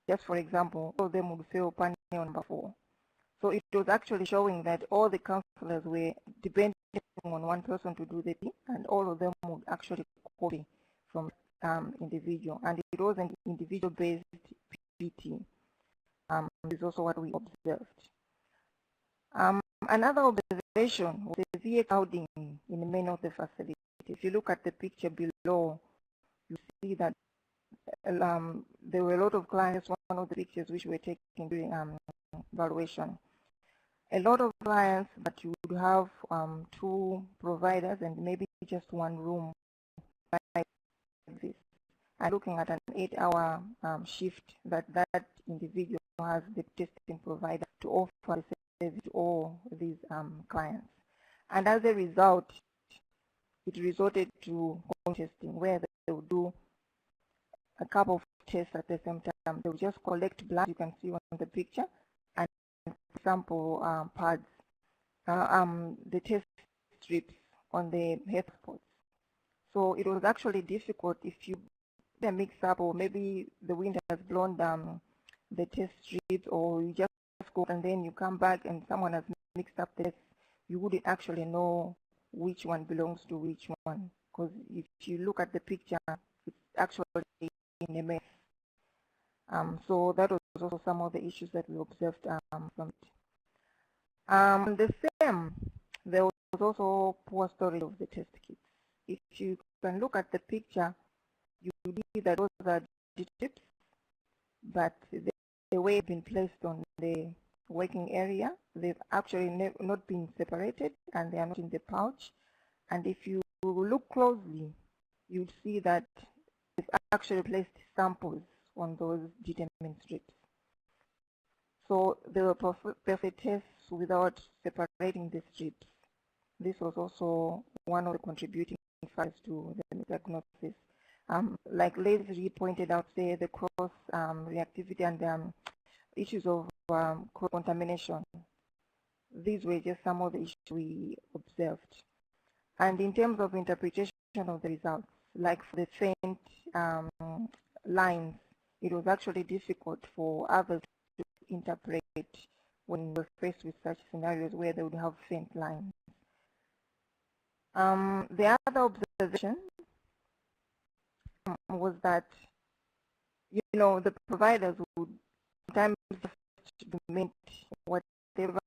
just for example, all of them would fill panel number 4. So it was actually showing that all the counselors were depending on one person to do the P, and all of them would actually copy from individual. And it was an individual-based PT. This is also what we observed. Another observation was the VA crowding in many of the facilities. If you look at the picture below, you see that there were a lot of clients, one of the pictures which were taken during evaluation. A lot of clients, but you would have 2 providers and maybe just 1 room like this. And looking at an 8-hour shift that individual has the testing provider to offer the service to all these clients. And as a result, it resulted to testing where they would do a couple of tests at the same time. They would just collect blood, you can see on the picture, and sample pads, the test strips on the health spots. So it was actually difficult if you mix up, or maybe the wind has blown down the test strips, or you just go and then you come back and someone has mixed up the tests, you wouldn't actually know which one belongs to which one. Because if you look at the picture, it's actually in a mess. So that was also some of the issues that we observed from it. The same, there was also poor storage of the test kits. If you can look at the picture, you see that those are tips, but the way they've been placed on the working area, they've actually not been separated, and they are not in the pouch. And if you look closely, you'll see that they've actually placed samples on those determined strips. So there were perfect tests without separating the strips. This was also one of the contributing factors to the misdiagnosis. Like Leslie pointed out, say the cross-reactivity and issues of cross-contamination. These were just some of the issues we observed. And in terms of interpretation of the results, like for the faint lines, it was actually difficult for others to interpret when we were faced with such scenarios where they would have faint lines. The other observation was that, the providers would sometimes document whatever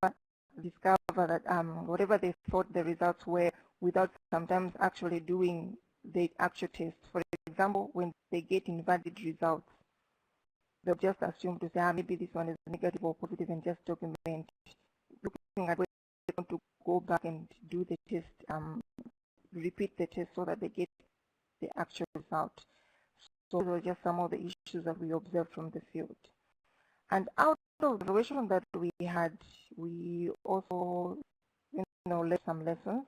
discover that whatever they thought the results were without sometimes actually doing the actual test. For example, when they get invalid results, they'll just assume to say, maybe this one is negative or positive and just document. Looking at whether they want to go back and do the test, repeat the test so that they get the actual result. So those are just some of the issues that we observed from the field. And out of the observation that we had, we also learned some lessons,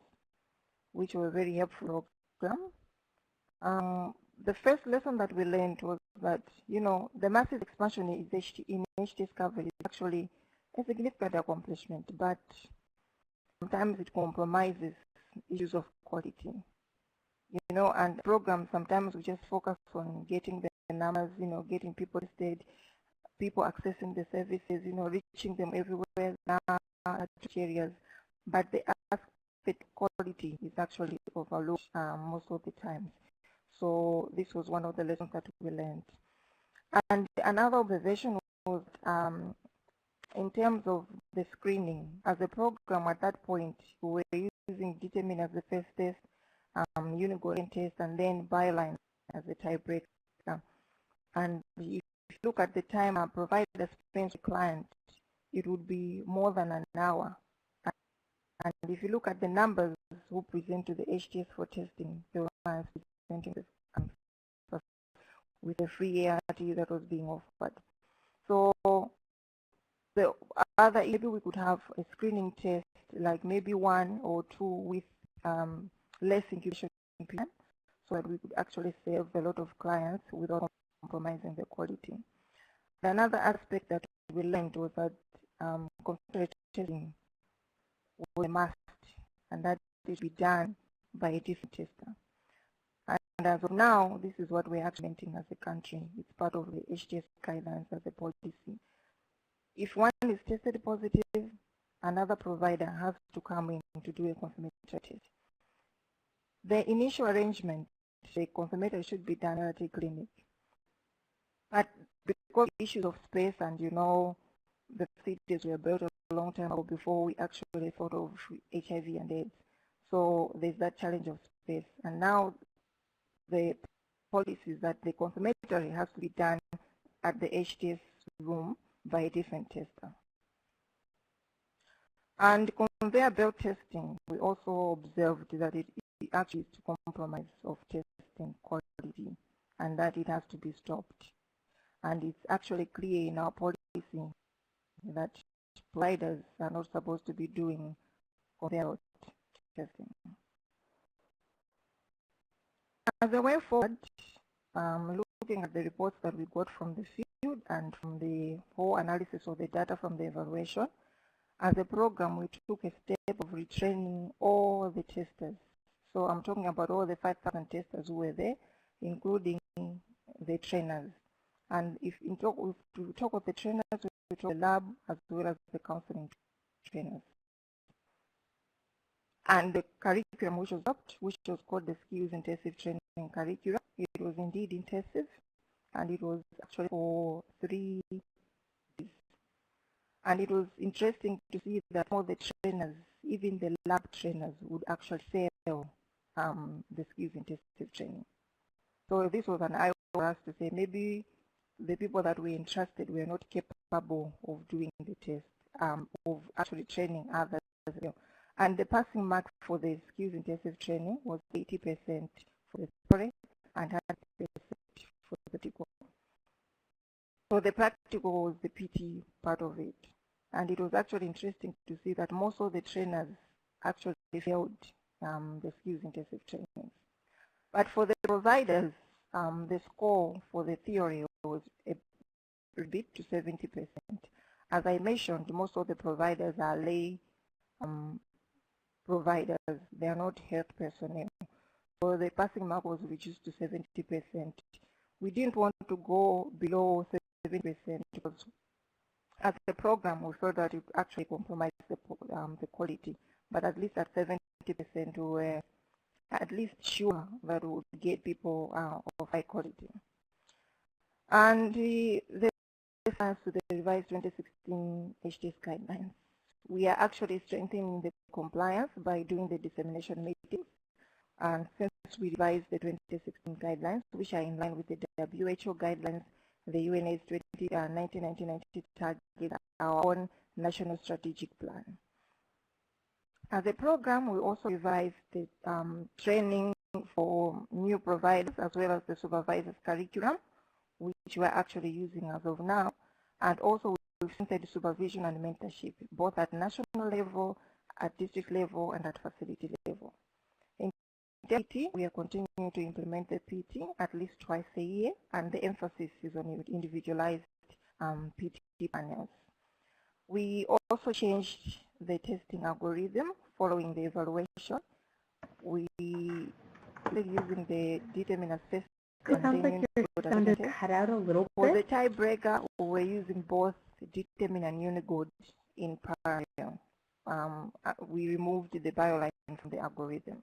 which were very helpful program. The first lesson that we learned was that, the massive expansion in HTS coverage is actually a significant accomplishment, but sometimes it compromises issues of quality. And programs, sometimes we just focus on getting the numbers, getting people tested, people accessing the services, reaching them everywhere, areas, but the aspect quality is actually overlooked most of the times. So this was one of the lessons that we learned. And another observation was in terms of the screening. As a program at that point, we were using Determine as the first test, Unigorian test, and then Byline as a tiebreaker. And if you look at the time our provider spends with client, it would be more than an hour. And if you look at the numbers who present to the HTS for testing, they were presenting with a free ART that was being offered. So the other, maybe we could have a screening test, like maybe 1 or 2 with less incubation period, so that we could actually save a lot of clients without compromising the quality. Another aspect that we learned was that confirmatory testing was a must, and that should be done by a different tester. And as of now, this is what we're implementing as a country. It's part of the HTS guidelines as a policy. If one is tested positive, another provider has to come in to do a confirmatory test. The initial arrangement, the confirmatory should be done at a clinic. But because of issues of space and the cities were built a long time ago before we actually thought of HIV and AIDS. So there's that challenge of space. And now the policy is that the confirmatory has to be done at the HTS room by a different tester. And conveyor belt testing, we also observed that it actually is to compromise of testing quality and that it has to be stopped. And it's actually clear in our policy that providers are not supposed to be doing conveyor belt testing. As a way forward, looking at the reports that we got from the field and from the whole analysis of the data from the evaluation, as a program, we took a step of retraining all the testers. So I'm talking about all the 5,000 testers who were there, including the trainers. And if we talk of the trainers, we talk the lab as well as the counseling trainers. And the curriculum which was adopted, which was called the Skills Intensive Training Curriculum, it was indeed intensive, and it was actually for 3 days. And it was interesting to see that all the trainers, even the lab trainers, would actually fail the Skills Intensive Training. So this was an eye for us to say maybe the people that we entrusted were not capable of doing the test, of actually training others. And the passing mark for the skills intensive training was 80% for the theory and 100% for the practical. So the practical was the PT part of it. And it was actually interesting to see that most of the trainers actually failed the skills intensive trainings. But for the providers, the score for the theory was a bit to 70%. As I mentioned, most of the providers are lay providers, they are not health personnel. So the passing mark was reduced to 70%. We didn't want to go below 70% because as a program we felt that it actually compromised the quality, but at least at 70% we were at least sure that we would get people of high quality. And the response to the revised 2016 HTS guidelines, we are actually strengthening the compliance by doing the dissemination meetings. And since we revised the 2016 guidelines, which are in line with the WHO guidelines, the UNA's 1990 target, our own national strategic plan. As a program, we also revised the training for new providers as well as the supervisors curriculum, which we're actually using as of now, and also we've centered supervision and mentorship, both at national level, at district level, and at facility level. In PT, we are continuing to implement the PT at least twice a year, and the emphasis is on individualized PT panels. We also changed the testing algorithm following the evaluation. We started using the determinant assessment. It sounds like your sound is cut out a little bit. For the tiebreaker, we're using both determinant and Unigod in parallel. We removed the bioline from the algorithm.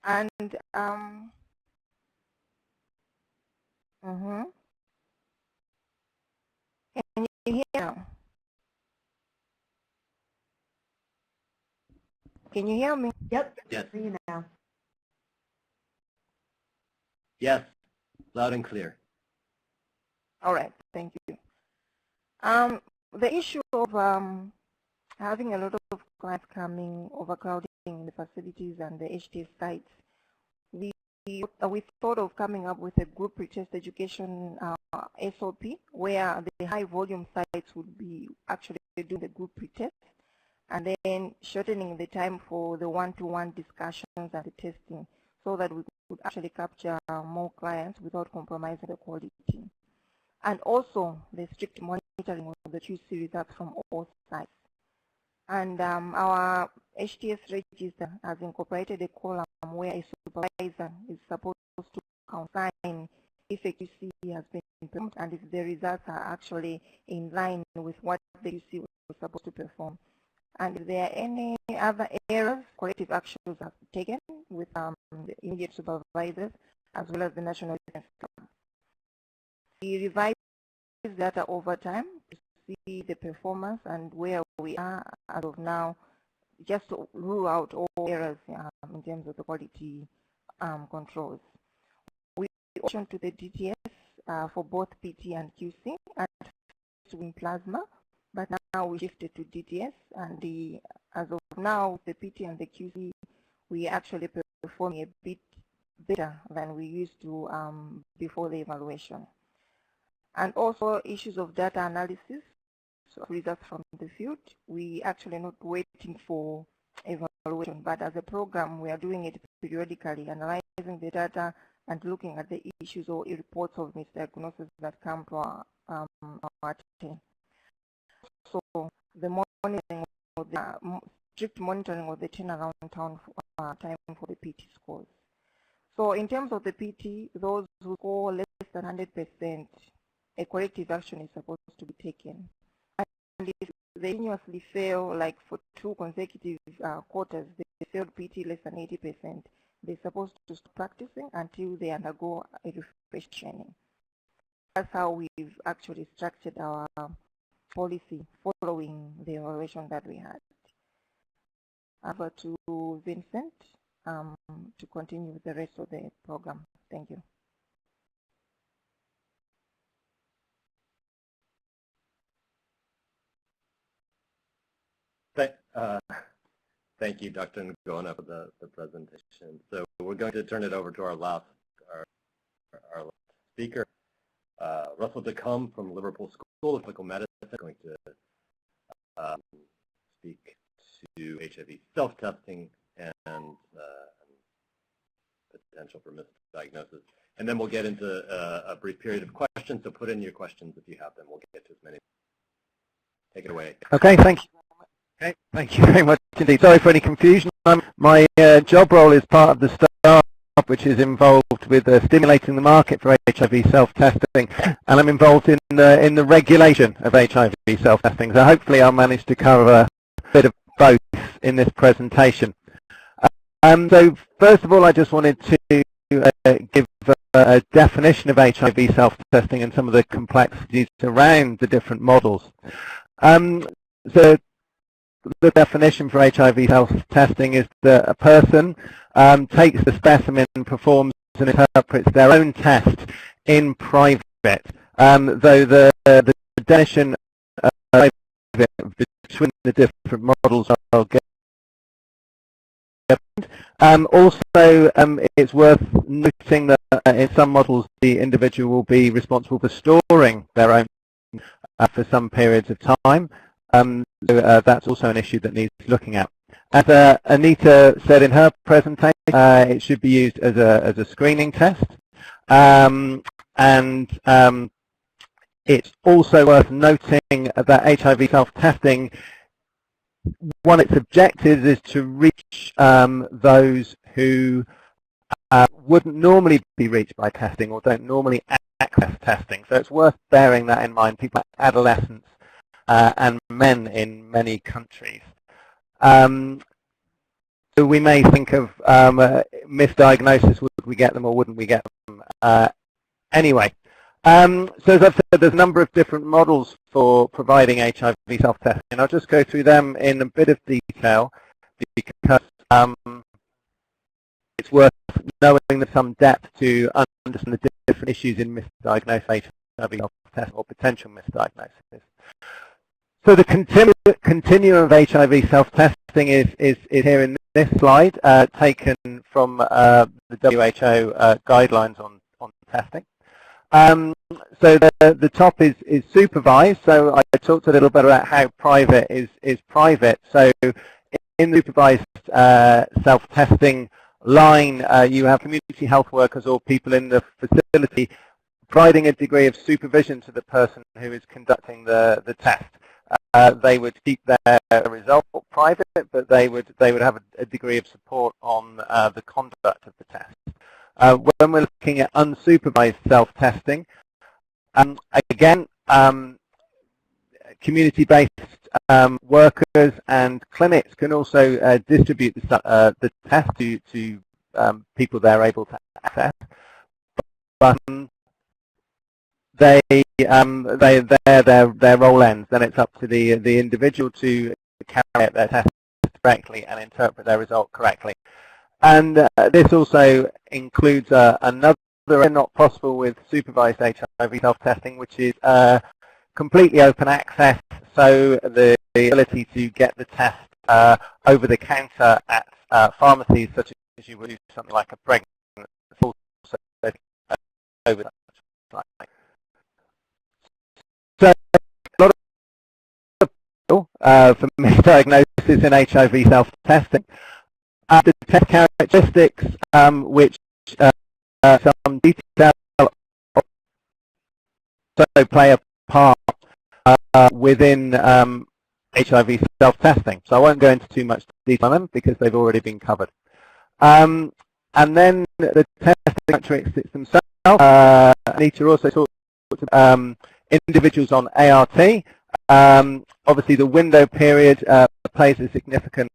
And can you hear now? Can you hear me? Yep. Yes. I hear you now. Yes, loud and clear. All right, thank you. The issue of having a lot of clients coming, overcrowding in the facilities and the HTS sites, we thought of coming up with a group retest education SOP where the high volume sites would be actually doing the group retest and then shortening the time for the one-to-one discussions and the testing so that we could actually capture more clients without compromising the quality. And also the strict monitoring of the QC results from all sites. And our HTS register has incorporated a column where a supervisor is supposed to consign if a QC has been performed and if the results are actually in line with what the QC was supposed to perform. And if there are any other errors, corrective actions are taken with the immediate supervisors as well as the national defense club. We revise data over time to see the performance and where we are as of now, just to rule out all errors in terms of the quality controls. We option to the DTS for both PT and QC and in plasma, but now we shifted to DTS, and as of now, the PT and the QC, we actually perform a bit better than we used to before the evaluation. And also issues of data analysis, so results from the field. We actually not waiting for evaluation, but as a program, we are doing it periodically, analyzing the data and looking at the issues or reports of misdiagnosis that come to our team. So the monitoring of the strict monitoring of the turnaround time for the PT scores. So in terms of the PT, those who score less than 100%, a corrective action is supposed to be taken. And if they continuously fail, like for 2 consecutive quarters, they failed PT less than 80%, they're supposed to stop practicing until they undergo a refresh training. That's how we've actually structured our policy following the evaluation that we had. Over to Vincent to continue with the rest of the program. Thank you. Thank you, Dr. Ngona, for the presentation. So we're going to turn it over to our last speaker, Russell Dacombe from Liverpool School of Clinical Medicine, going to speak to HIV self-testing and potential for misdiagnosis. And then we'll get into a brief period of questions, so put in your questions if you have them. We'll get to as many. Take it away. Okay, thank you. Okay, thank you very much indeed. Sorry for any confusion. My job role is part of the staff which is involved with stimulating the market for HIV self-testing, and I'm involved in the regulation of HIV self-testing. So hopefully I'll manage to cover a bit of both in this presentation. So first of all, I just wanted to give a definition of HIV self-testing and some of the complexities around the different models. So the definition for HIV self-testing is that a person takes the specimen, performs and interprets their own test in private, though the definition of private between the different models I'll get. Also, it's worth noting that in some models the individual will be responsible for storing their own for some periods of time. So that's also an issue that needs looking at. As Anita said in her presentation, it should be used as a screening test. It's also worth noting that HIV self-testing, one of its objectives is to reach those who wouldn't normally be reached by testing or don't normally access testing. So it's worth bearing that in mind, people like adolescents and men in many countries. So we may think of misdiagnosis, would we get them or wouldn't we get them? Anyway, so as I've said, there's a number of different models for providing HIV self-testing, and I'll just go through them in a bit of detail because it's worth knowing there's some depth to understand the different issues in misdiagnosed HIV self-testing or potential misdiagnosis. So the continuum of HIV self-testing is here in this slide, taken from the WHO guidelines on testing. So the top is supervised. So I talked a little bit about how private is private. So in the supervised self-testing line, you have community health workers or people in the facility providing a degree of supervision to the person who is conducting the test. They would keep their result private, but they would have a degree of support on the conduct of the test. When we're looking at unsupervised self-testing, again, community-based workers and clinics can also distribute the test to people they're able to access. But their role ends. Then it's up to the individual to carry out their test correctly and interpret their result correctly. And this also includes another area not possible with supervised HIV self-testing, which is completely open access, so the ability to get the test over the counter at pharmacies, such as you would do something like a pregnant, also over that. So a lot of people for misdiagnosis in HIV self-testing. The test characteristics, which some detail also play a part within HIV self-testing. So I won't go into too much detail on them because they've already been covered. And then the testing characteristics themselves. Anita also talked about individuals on ART. Obviously, the window period plays a significant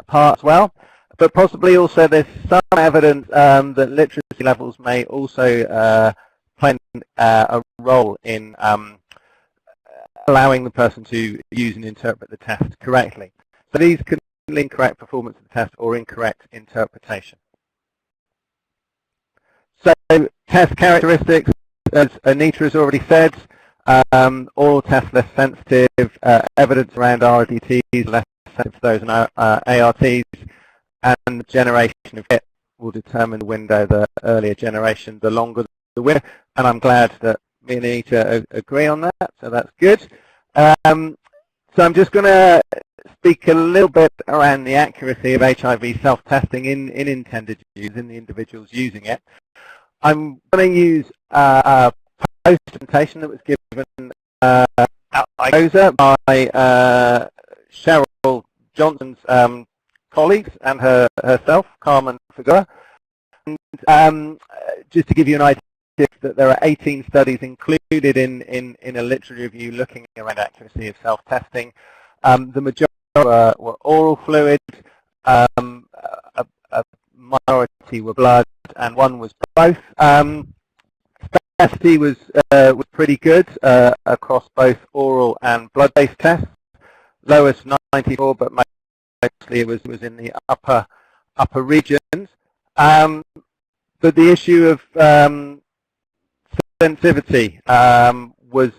part as well. But possibly also there's some evidence that literacy levels may also play a role in allowing the person to use and interpret the test correctly. So these could be incorrect performance of the test or incorrect interpretation. So test characteristics, as Anita has already said, all tests less sensitive, evidence around RDTs less sensitive to those and ARTs, and the generation of hit will determine the window. The earlier generation, the longer the window, and I'm glad that me and Anita agree on that, so that's good. So I'm just going to speak a little bit around the accuracy of HIV self-testing in intended use, in the individuals using it. I'm going to use a post presentation that was given at IOSA by Cheryl Johnson's colleagues and herself, Carmen Figueroa. And just to give you an idea that there are 18 studies included in a literature review looking around accuracy of self-testing. The majority were oral fluid, a minority were blood, and one was both. Specificity was pretty good across both oral and blood-based tests. Lowest 94, but mostly it was in the upper regions. But the issue of sensitivity was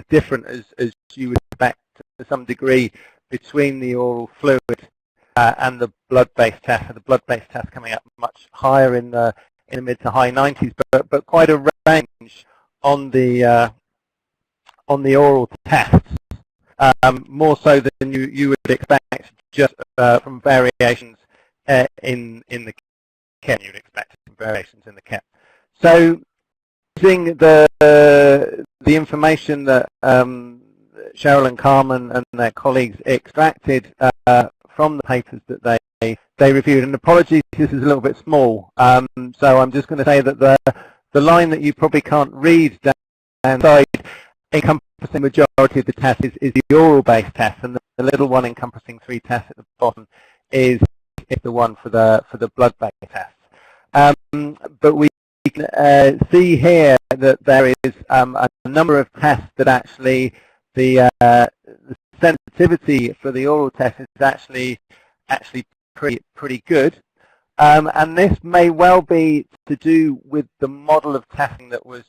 different, as you would expect to some degree, between the oral fluid and the blood-based test. So the blood-based test coming up much higher in the mid to high 90s, but quite a range on the oral tests, more so than you would expect just from variations in the kit. You would expect some variations in the kit. So using the information that Cheryl and Carmen and their colleagues extracted from the papers that they reviewed, and apologies, this is a little bit small, so I'm just going to say that the line that you probably can't read down the side encompassing the majority of the tests is the oral-based test, and the little one encompassing 3 tests at the bottom is the one for the blood-based tests. But we can see here that there is a number of tests that actually the sensitivity for the oral test is actually pretty good, and this may well be to do with the model of testing that was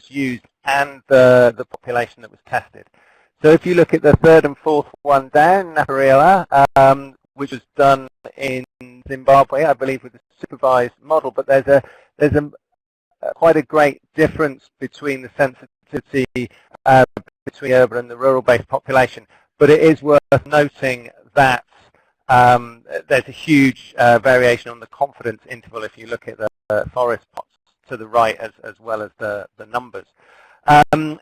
used and the population that was tested. So if you look at the 3rd and 4th one down, Naparila, which was done in Zimbabwe, I believe, with a supervised model, but there's quite a great difference between the sensitivity between the urban and the rural-based population. But it is worth noting that there's a huge variation on the confidence interval if you look at the forest plots to the right as well as the numbers.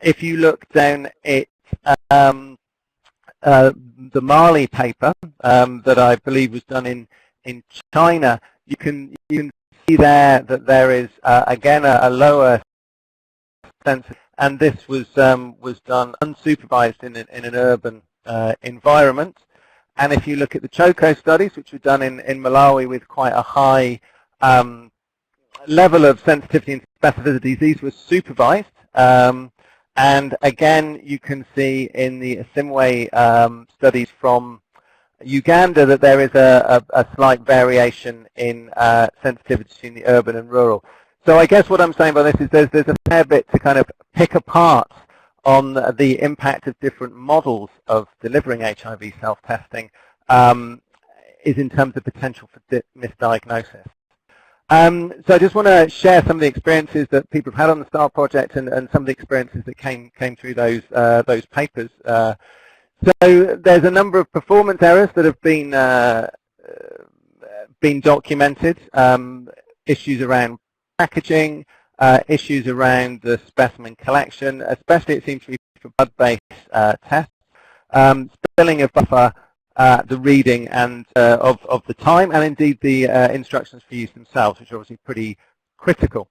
If you look down at the Mali paper that I believe was done in China, you can see there that there is again a lower sensitivity, and this was done unsupervised in an urban environment. And if you look at the Choco studies, which were done in Malawi with quite a high level of sensitivity and specificity, these were supervised. And again, you can see in the Asimwe studies from Uganda that there is a slight variation in sensitivity between the urban and rural. So I guess what I'm saying by this is there's a fair bit to kind of pick apart on the impact of different models of delivering HIV self-testing is in terms of potential for misdiagnosis. So I just want to share some of the experiences that people have had on the STAR project and some of the experiences that came through those papers. So there's a number of performance errors that have been documented, issues around packaging, issues around the specimen collection, especially it seems to be for blood-based tests, spilling of buffer, the reading and of the time, and indeed the instructions for use themselves, which are obviously pretty critical.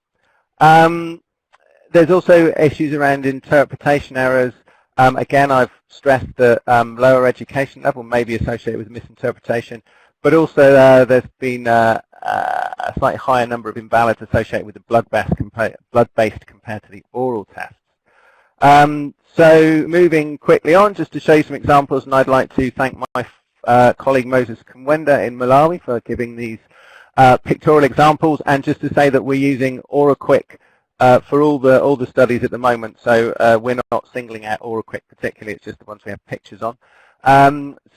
There's also issues around interpretation errors. Again, I've stressed that lower education level may be associated with misinterpretation, but also there's been a slightly higher number of invalids associated with the blood-based compared to the oral tests. So moving quickly on, just to show you some examples, and I'd like to thank my colleague Moses Kumwenda in Malawi for giving these pictorial examples, and just to say that we're using AuraQuick for all the studies at the moment, so we're not singling out AuraQuick particularly, it's just the ones we have pictures on.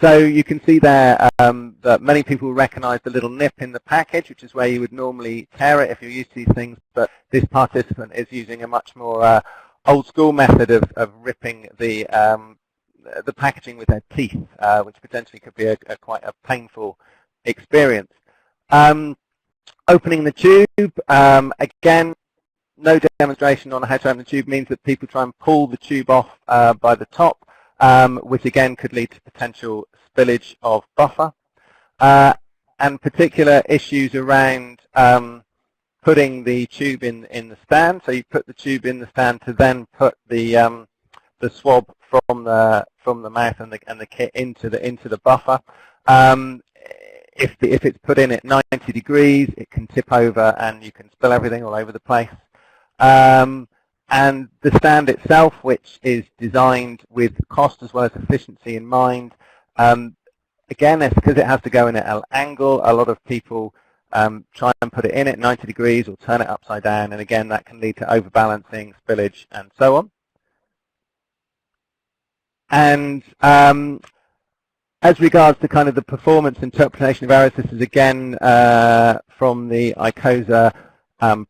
So you can see there that many people recognize the little nip in the package, which is where you would normally tear it if you're used to these things, but this participant is using a much more old school method of ripping the packaging with their teeth, which potentially could be quite a painful experience. Opening the tube, again, no demonstration on how to open the tube means that people try and pull the tube off by the top, which again could lead to potential spillage of buffer, and particular issues around putting the tube in the stand. So you put the tube in the stand to then put the swab from the mouth and the kit into the buffer. If it's put in at 90 degrees, it can tip over and you can spill everything all over the place. And the stand itself, which is designed with cost as well as efficiency in mind, again, it's because it has to go in at an angle. A lot of people try and put it in at 90 degrees or turn it upside down, and again that can lead to overbalancing, spillage, and so on. And as regards to kind of the performance interpretation of errors, this is again from the ICOSA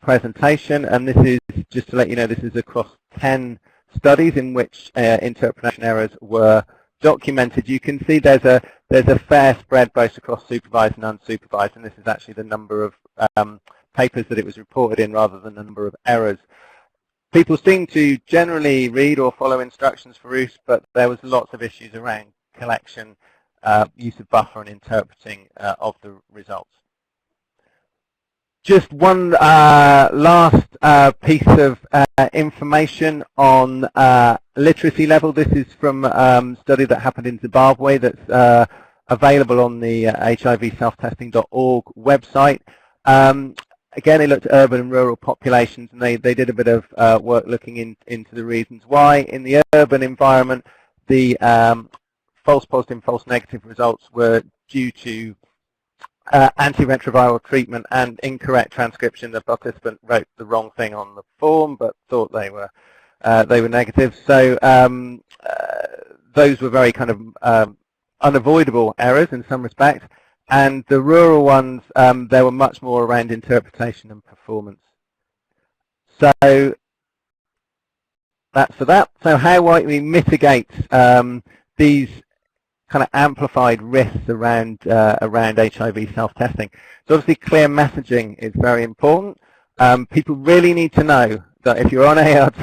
presentation, and this is, just to let you know, this is across 10 studies in which interpretation errors were documented. You can see there's a fair spread both across supervised and unsupervised, and this is actually the number of papers that it was reported in rather than the number of errors. People seem to generally read or follow instructions for use, but there was lots of issues around collection, use of buffer, and interpreting of the results. Just one last piece of information on literacy level. This is from a study that happened in Zimbabwe that's available on the HIVselftesting.org website. Again, they looked at urban and rural populations, and they did a bit of work looking into the reasons why. In the urban environment, the false positive and false negative results were due to antiretroviral treatment and incorrect transcription. The participant wrote the wrong thing on the form but thought they were negative. So those were very kind of unavoidable errors in some respects. And the rural ones, there were much more around interpretation and performance. So that's for that. So how might we mitigate these kind of amplified risks around HIV self-testing? So obviously clear messaging is very important. People really need to know that if you're on ART,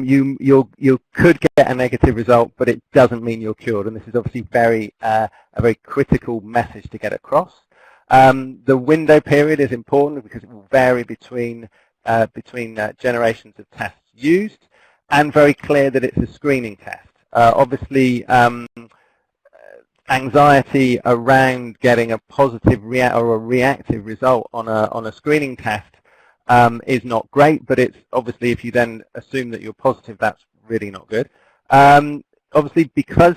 you could get a negative result, but it doesn't mean you're cured. And this is obviously a very critical message to get across. The window period is important because it will vary between generations of tests used, and very clear that it's a screening test. Obviously, anxiety around getting a positive or a reactive result on a screening test is not great, but it's obviously, if you then assume that you're positive, that's really not good. Obviously, because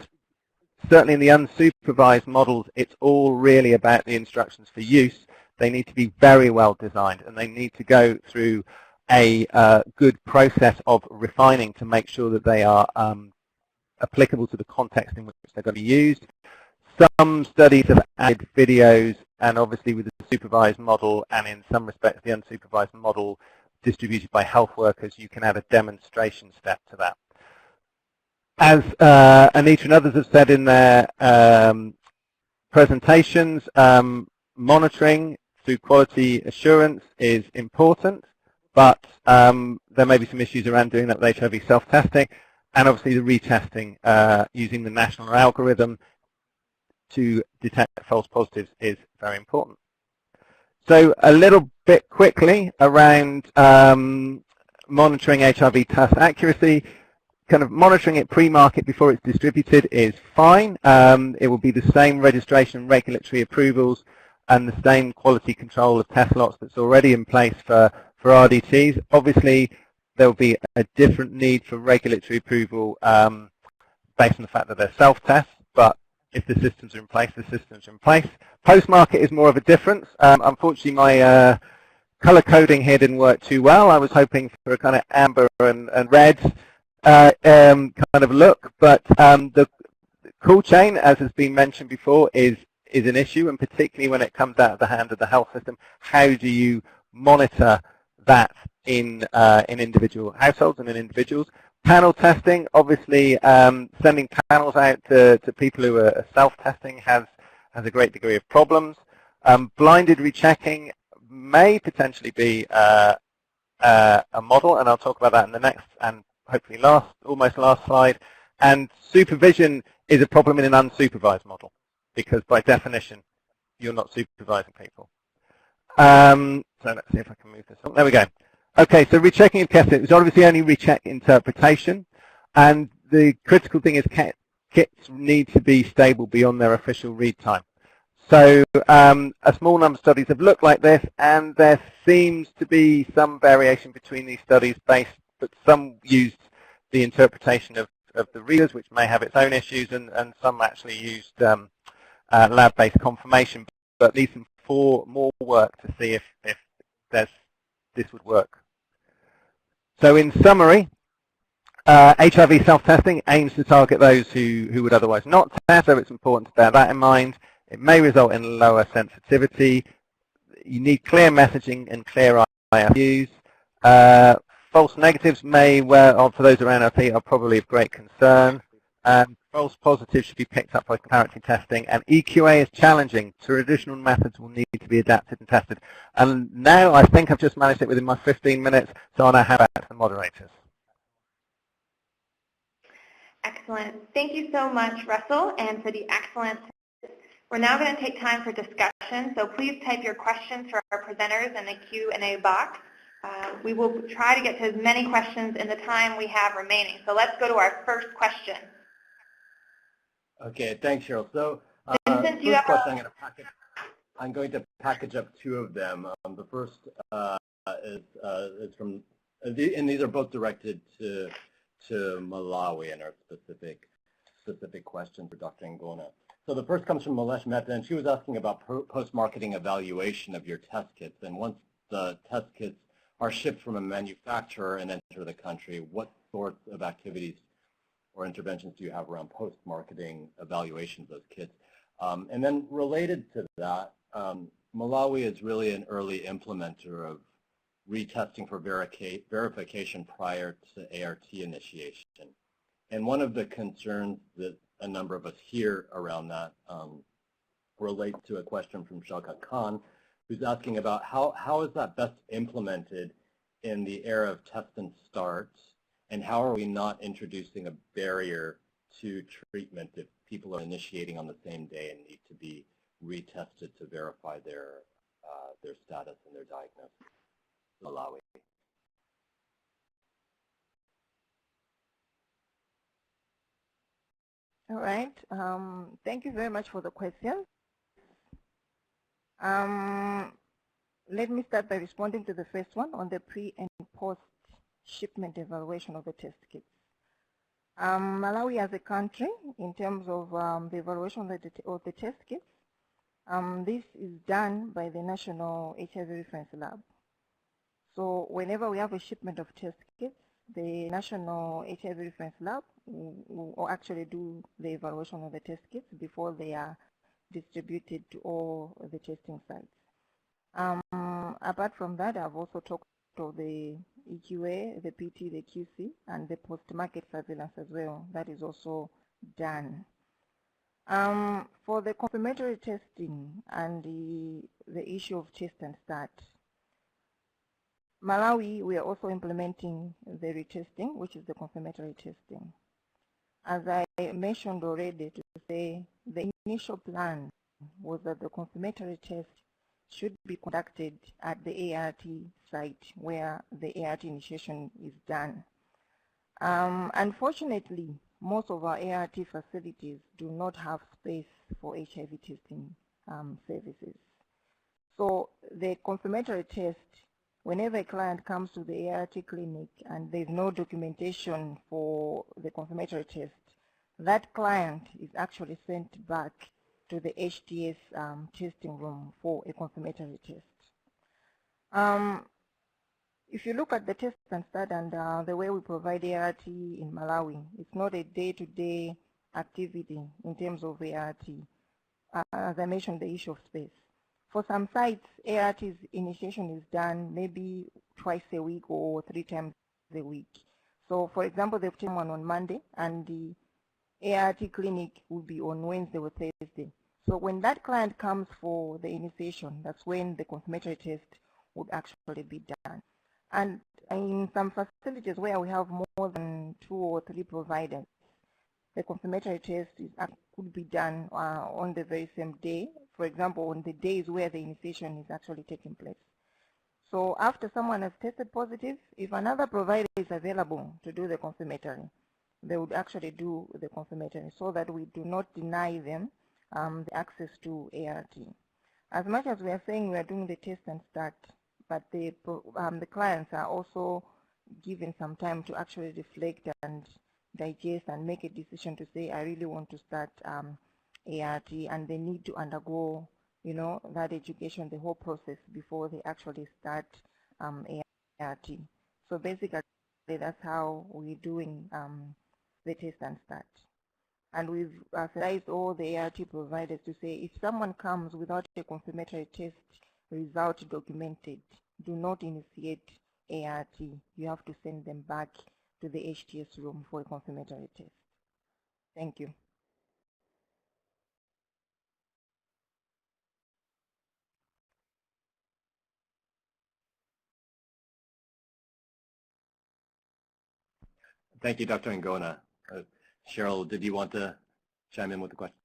certainly in the unsupervised models, it's all really about the instructions for use. They need to be very well designed, and they need to go through a good process of refining to make sure that they are applicable to the context in which they're going to be used. Some studies have added videos, and obviously with the supervised model, and in some respects the unsupervised model distributed by health workers, you can add a demonstration step to that. As Anita and others have said in their presentations, monitoring through quality assurance is important, but there may be some issues around doing that with HIV self-testing, and obviously the retesting using the national algorithm to detect false positives is very important. So a little bit quickly around monitoring HIV test accuracy. Kind of monitoring it pre-market before it's distributed is fine. It will be the same registration, regulatory approvals, and the same quality control of test lots that's already in place for RDTs. Obviously, there will be a different need for regulatory approval based on the fact that they're self-tests, but if the systems are in place, the systems are in place. Post-market is more of a difference. Unfortunately, my color coding here didn't work too well. I was hoping for a kind of amber and red kind of look, but the cool chain, as has been mentioned before, is an issue, and particularly when it comes out of the hand of the health system. How do you monitor that in individual households and in individuals? Panel testing, obviously, sending panels out to people who are self-testing has a great degree of problems. Blinded rechecking may potentially be a model, and I'll talk about that in the next and hopefully almost last slide. And supervision is a problem in an unsupervised model, because by definition, you're not supervising people. So let's see if I can move this on. There we go. Okay, so rechecking of kits is obviously only recheck interpretation, and the critical thing is kits need to be stable beyond their official read time. So a small number of studies have looked like this, and there seems to be some variation between these studies but some used the interpretation of the readers, which may have its own issues, and some actually used lab-based confirmation. But at least in for more work to see if this would work. So in summary, HIV self-testing aims to target those who would otherwise not test, so it's important to bear that in mind. It may result in lower sensitivity. You need clear messaging and clear IFUs. False negatives may, well, for those around RP, are probably of great concern. False positives should be picked up by comparative testing, and EQA is challenging. Traditional methods will need to be adapted and tested. And now I think I've just managed it within my 15 minutes, so I'll now hand back to the moderators. Excellent. Thank you so much, Russell, and for the excellent. We're now going to take time for discussion, so please type your questions for our presenters in the Q&A box. We will try to get to as many questions in the time we have remaining. So let's go to our first question. Okay, thanks, Cheryl. So Vincent, first question, I'm going to package up two of them. The first is from, and these are both directed to Malawi and are specific questions for Dr. Ngona. So the first comes from Malesh Mehta, and she was asking about post-marketing evaluation of your test kits. And once the test kits are shipped from a manufacturer and enter the country, what sorts of activities or interventions do you have around post-marketing evaluation of those kits? And then related to that, Malawi is really an early implementer of retesting for verification prior to ART initiation. And one of the concerns that a number of us hear around that relate to a question from Shaukat Khan, who's asking about how is that best implemented in the era of test and start, and how are we not introducing a barrier to treatment if people are initiating on the same day and need to be retested to verify their status and their diagnosis? Malawi. All right. Thank you very much for the question. Let me start by responding to the first one on the pre and post shipment evaluation of the test kits. Malawi as a country, in terms of the evaluation of the test kits, this is done by the National HIV Reference Lab. So whenever we have a shipment of test kits, the National HIV Reference Lab will actually do the evaluation of the test kits before they are distributed to all the testing sites. Apart from that, I've also talked of the EQA, the PT, the QC, and the post-market surveillance as well. That is also done. For the confirmatory testing and the issue of test and start, Malawi, we are also implementing the retesting, which is the confirmatory testing. As I mentioned already, to say the initial plan was that the confirmatory test should be conducted at the ART site where the ART initiation is done. Unfortunately, most of our ART facilities do not have space for HIV testing services. So the confirmatory test, whenever a client comes to the ART clinic and there's no documentation for the confirmatory test, that client is actually sent back to the HTS testing room for a confirmatory test. If you look at the test and start and the way we provide ART in Malawi, it's not a day-to-day activity in terms of ART. As I mentioned, the issue of space. For some sites, ART initiation is done maybe twice a week or 3 times a week. So for example, they've taken one on Monday and the ART clinic will be on Wednesday or Thursday. So when that client comes for the initiation, that's when the confirmatory test would actually be done. And in some facilities where we have more than 2 or 3 providers, the confirmatory test could be done on the very same day, for example, on the days where the initiation is actually taking place. So after someone has tested positive, if another provider is available to do the confirmatory, they would actually do the confirmatory so that we do not deny them the access to ART. As much as we are saying we are doing the test and start, but the clients are also given some time to actually reflect and digest and make a decision to say, I really want to start ART, and they need to undergo that education, the whole process before they actually start ART. So basically, that's how we're doing the test and start. And we've authorized all the ART providers to say if someone comes without a confirmatory test result documented, do not initiate ART. You have to send them back to the HTS room for a confirmatory test. Thank you. Thank you, Dr. Ngona. Cheryl, did you want to chime in with the question?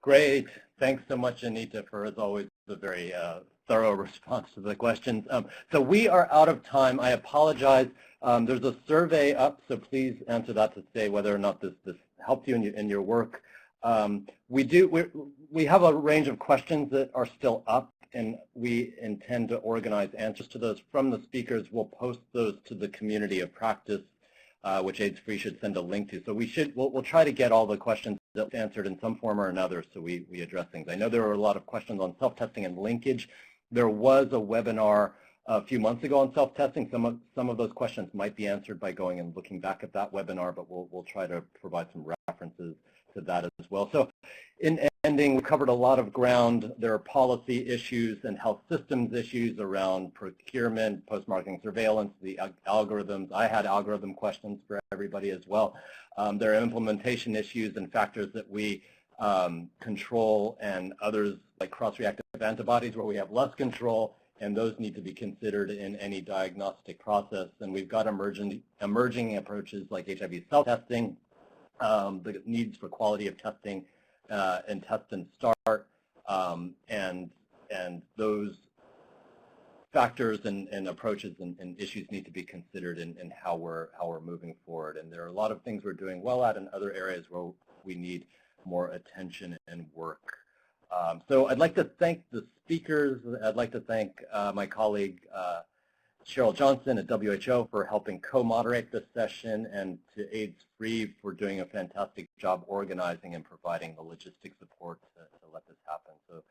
Great. Thanks so much, Anita, for, as always, the very thorough response to the questions. So we are out of time. I apologize. There's a survey up, so please answer that to say whether or not this helped you in your work. We have a range of questions that are still up, and we intend to organize answers to those from the speakers. We'll post those to the community of practice, which AIDSFree should send a link to. So we'll try to get all the questions answered in some form or another, so we address things. I know there were a lot of questions on self-testing and linkage. There was a webinar a few months ago on self-testing. Some of those questions might be answered by going and looking back at that webinar, but we'll try to provide some references to that as well. So in ending, we covered a lot of ground. There are policy issues and health systems issues around procurement, post-marketing surveillance, the algorithms. I had algorithm questions for everybody as well. There are implementation issues and factors that we control, and others like cross-reactive antibodies where we have less control, and those need to be considered in any diagnostic process. And we've got emerging approaches like HIV self-testing, the needs for quality of testing and test and start, and those factors and approaches and issues need to be considered in how we're moving forward. And there are a lot of things we're doing well at, and other areas where we need more attention and work. So I'd like to thank the speakers. I'd like to thank my colleague Cheryl Johnson at WHO for helping co-moderate this session, and to AIDSFree for doing a fantastic job organizing and providing the logistic support to let this happen. So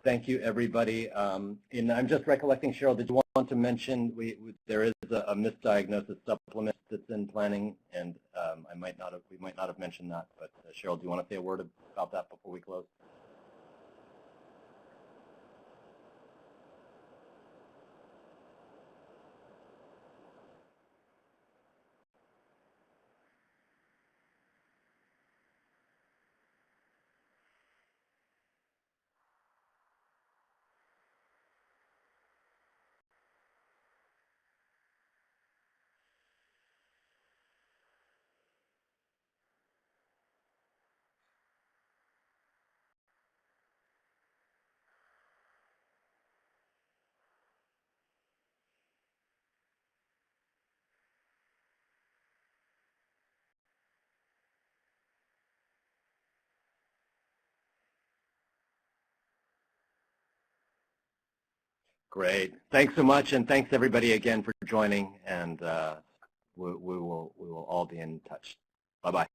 thank you, everybody. And I'm just recollecting, Cheryl, did you want to mention there is a misdiagnosis supplement that's in planning, and we might not have mentioned that, but Cheryl, do you want to say a word about that before we close? Great. Thanks so much, and thanks everybody again for joining, and we will all be in touch. Bye-bye.